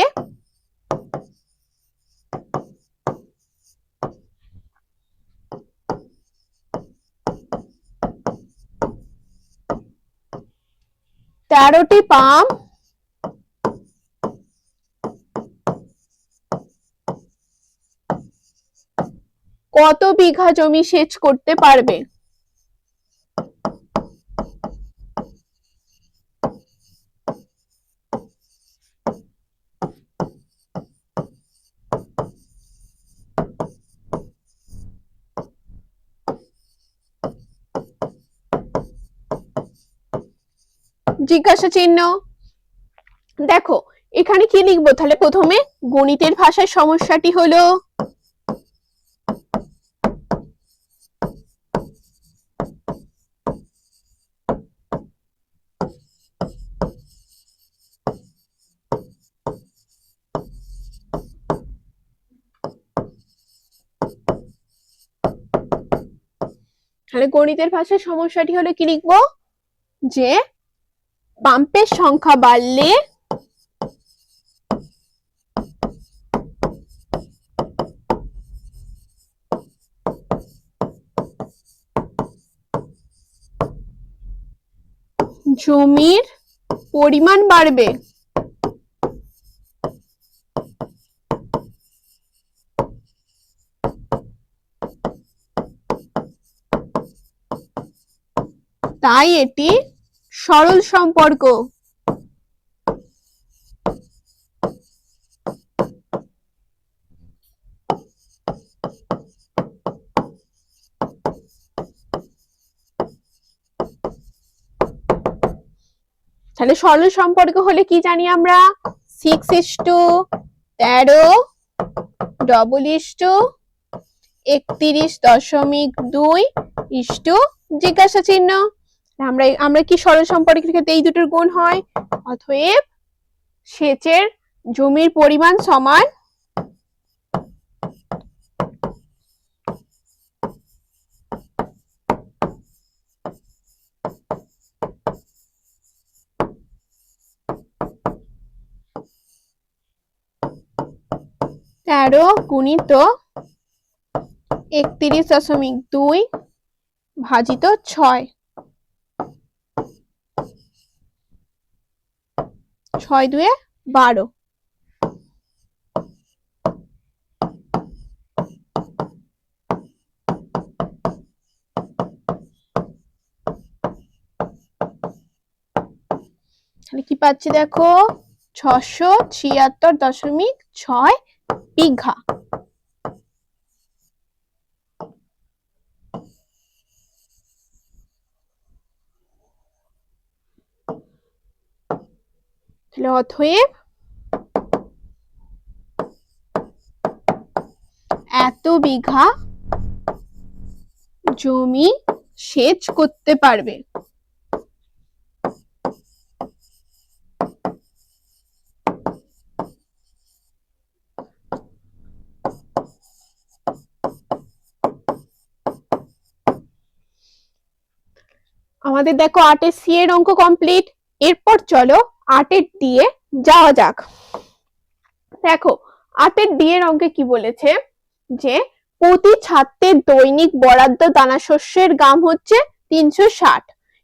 Speaker 1: তেরোটি পাম্প কত বিঘা জমি সেচ করতে পারবে? জিজ্ঞাসা চিহ্ন। দেখো এখানে কি লিখবো তাহলে? প্রথমে গণিতের ভাষায় সমস্যাটি হলো তাহলে গণিতের ভাষায় সমস্যাটি হলো কি লিখবো? যে পাম্পের সংখ্যা বাড়লে জমির পরিমাণ বাড়বে। তাই এটি সরল সম্পর্ক। তাহলে সরল সম্পর্ক হলে কি জানি আমরা? 6:13 31.2 জিজ্ঞাসা চিহ্ন। আমরা কি সরল সম্পর্কের ক্ষেত্রে এই দুটোর গুণ হয়? অতএব সেচের জমির পরিমাণ সমান তেরো গুণিত 31.2 ভাজিত 6। 6 2 12। তাহলে কি পাচ্ছি দেখো? 676.6 বিঘা। তাহলে অতএব এত বিঘা জমি সেচ করতে পারবে। আমাদের দেখো 8 সি এর অঙ্ক কমপ্লিট। এরপর চলো 8 দিয়ে যাওয়া যাক। দেখো 8 ডি এর অঙ্কে কি বলেছে? যে প্রতি ছাত্রের দৈনিক বরাদ্দ দানাশস্যের দাম হচ্ছে 360।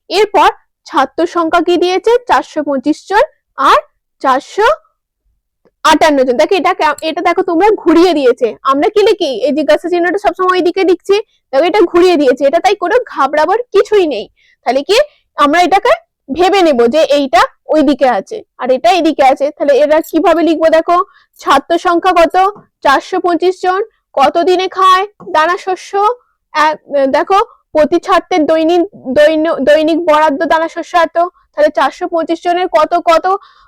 Speaker 1: এরপর ছাত্র সংখ্যা কি দিয়েছে? 425 জন আর 458 জন। দেখো এটা দেখো তোমরা ঘুরিয়ে দিয়েছে। আমরা কি লিখি? এই জিজ্ঞাসা চিহ্নটা সবসময় এইদিকে লিখছি, দেখো এটা ঘুরিয়ে দিয়েছে। এটা তাই কোনো ঘাবড়াবার কিছুই নেই। তাহলে কি আমরা এটাকে ভেবে নেব যে এইটা ওইদিকে আছে আর এটা এইদিকে আছে। তাহলে এরা কিভাবে লিখবো? দেখো ছাত্র সংখ্যা কত? 425 জন। কত দিনে খায় দানা শস্য? দেখো প্রতি ছাত্রের দৈনিক বরাদ্দ দানা শস্য এত। তাহলে 425 জনের কত কত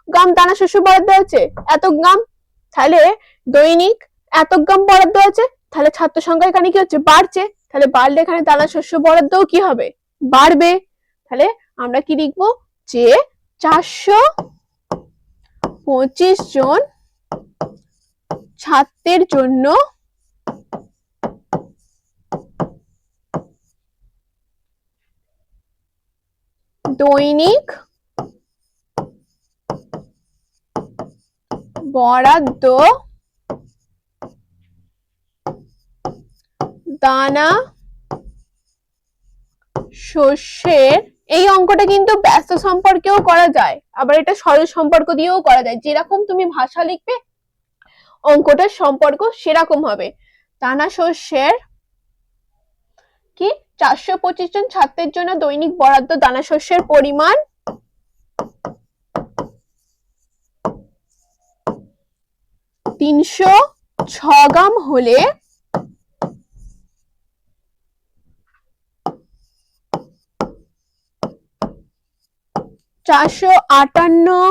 Speaker 1: গ্রাম দানা শস্য বরাদ্দ আছে? এত গ্রাম। তাহলে দৈনিক এত গ্রাম বরাদ্দ আছে। তাহলে ছাত্র সংখ্যা এখানে কি হচ্ছে? বাড়ছে। তাহলে বাড়লে এখানে দানা শস্য বরাদ্দও কি হবে? বাড়বে। তাহলে আমরা কি লিখবো? যে 425 জন ছাত্রের জন্য দৈনিক বরাদ্দ দানা শস্যের। এই অঙ্কটা কিন্তু ব্যস্ত সম্পর্কেও করা যায়, আবার এটা সরল সম্পর্ক দিয়েও করা যায়। যেরকম তুমি ভাষা লিখবে অঙ্কটার সম্পর্ক সেরকম হবে। দানা শস্যের কি 425 জন ছাত্রের জন্য দৈনিক বরাদ্দ দানাশস্যের পরিমাণ 306 গ্রাম হলে 458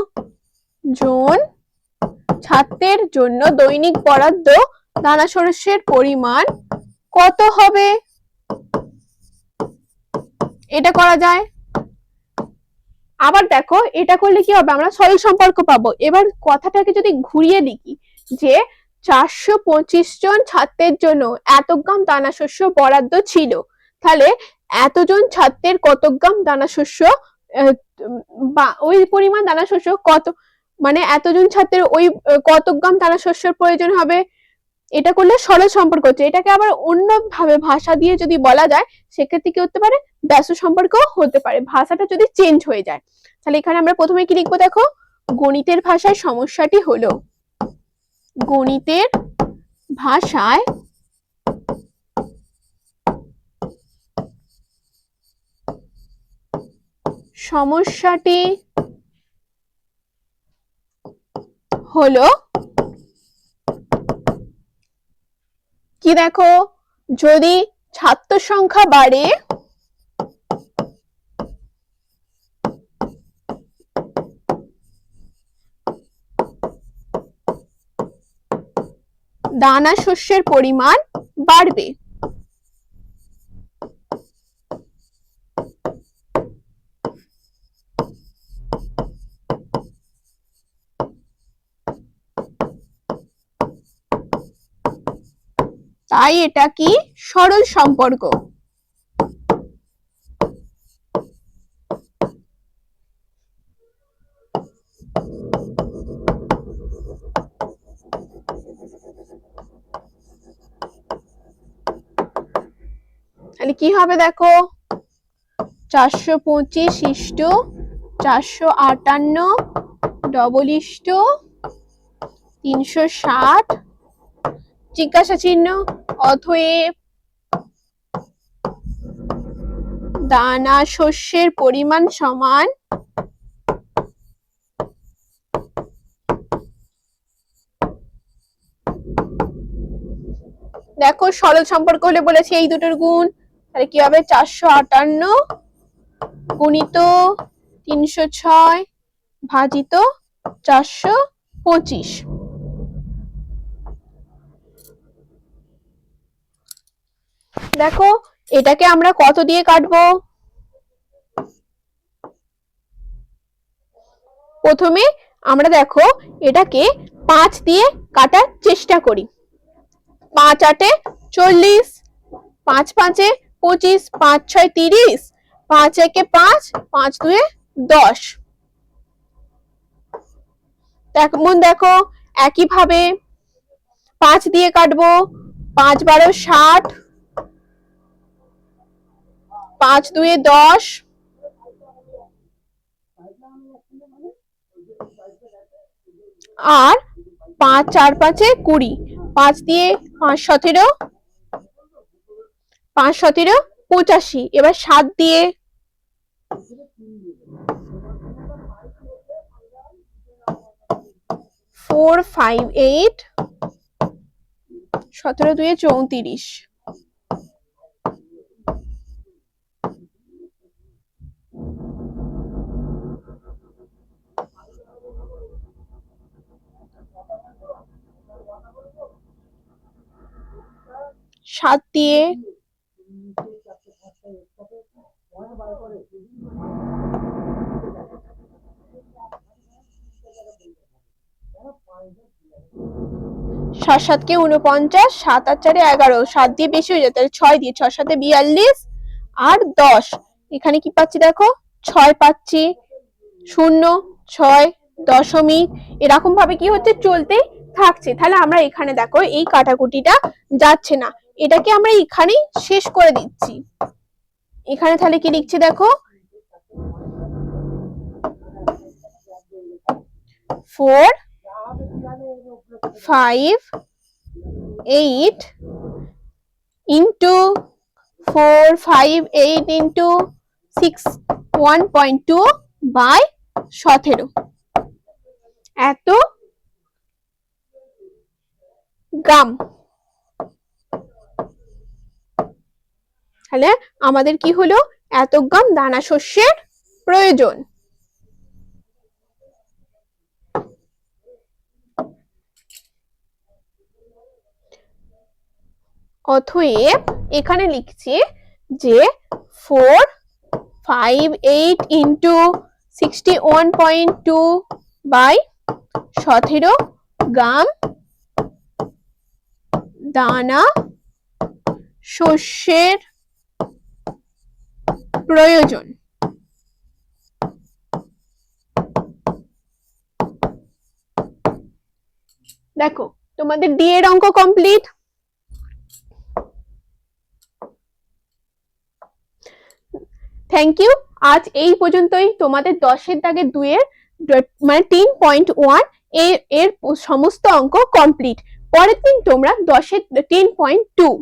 Speaker 1: জন ছাত্রের জন্য দৈনিক বরাদ্দ দানাশস্যের পরিমাণ কত হবে? এটা করা যায়। আবার দেখো এটা করলে কি হবে, আমরা সরল সম্পর্ক পাবো। এবার কথাটাকে যদি ঘুরিয়ে লিখি যে 425 জন ছাত্রের জন্য এত গ্রাম দানাশস্য বরাদ্দ ছিল, তাহলে এতজন ছাত্রের কত গ্রাম দানাশস্য বা ওই পরিমাণ দানাশস্য কত, মানে এতজন ছাত্রের ওই কত গ্রাম দানাশস্যের প্রয়োজন হবে। এটা করলে সরল সম্পর্ক হচ্ছে। এটাকে আবার অন্যভাবে ভাষা দিয়ে যদি বলা যায় সেক্ষেত্রে কি হতে পারে, ব্যাস সম্পর্ক হতে পারে, ভাষাটা যদি চেঞ্জ হয়ে যায়। তাহলে এখানে আমরা প্রথমে কি লিখবো দেখো, গণিতের ভাষায় সমস্যাটি হলো, গণিতের ভাষায় সমস্যাটি হলো কি, দেখো যদি ছাত্র সংখ্যা বাড়ে দানা শস্যের পরিমাণ বাড়বে। তাই এটা কি সরল সম্পর্ক। তাহলে কি হবে দেখো, 425 ইষ্ট 458 ডবল ইষ্ট 360 জিজ্ঞাসা চিহ্ন, অতএব দানা শস্যের পরিমাণ সমান দেখো সরল সম্পর্ক হলে বলেছি এই দুটোর গুণ, তাহলে কি হবে 458 গুণিত 306 ভাজিত 425। দেখো এটাকে আমরা কত দিয়ে কাটবো, প্রথমে আমরা দেখো এটাকে 5 দিয়ে কাটার চেষ্টা করি। 5 8 40, 5 5 25, 5 6 30, 5 1 5, 5 2 10। দেখো একইভাবে 5 দিয়ে কাটবো, 5 12 60, 5 2 10, আর 5 4 5 20, 5 দিয়ে 5 17, 5 17 85। এবার 7 দিয়ে 4 5 8, 17 2 34। 7 দিয়ে 7 7 কে 49, 7 আর 4 11, 7 দিয়ে বেশি হয়ে যায়, তাহলে 6 দিয়ে, 6 7 42 আর 10। এখানে কি পাচ্ছি দেখো 6 পাচ্ছি, 0 6 দশমিক, এরকম ভাবে কি হচ্ছে চলতে থাকছে। তাহলে আমরা এখানে দেখো এই কাটাকুটিটা যাচ্ছে না, এটাকে আমরা এখানেই শেষ করে দিচ্ছি। এখানে তাহলে কি লিখছি দেখো, 4 5 8 into 4 5 8 into 6 1.2 বাই 17 এত গ্রাম। তাহলে আমাদের কি হলো, এত গ্রাম দানা শস্যের প্রয়োজন। অতএব এখানে লিখছি যে 4 5 8 into 61.2 বাই 17 গ্রাম দানা শস্যের প্রয়োজন। দেখো তোমাদের ডি এর অঙ্ক কমপ্লিট। Thank you. আজ এই পর্যন্তই তোমাদের 10-এর দাগে 2 এর মানে 3.1 এর সমস্ত অঙ্ক কমপ্লিট। পরের দিন তোমরা 10-এর 10.2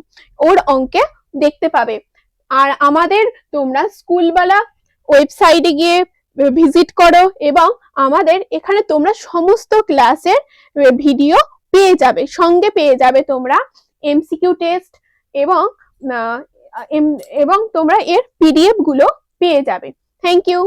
Speaker 1: ওর অঙ্কে দেখতে পাবে। আর আমাদের তোমরা স্কুলবেলা ওয়েবসাইটে গিয়ে ভিজিট করো এবং আমাদের এখানে তোমরা সমস্ত ক্লাসের ভিডিও পেয়ে যাবে, সঙ্গে পেয়ে যাবে তোমরা এমসিকিউ টেস্ট এবং তোমরা এর পিডিএফ গুলো পেয়ে যাবে। Thank you.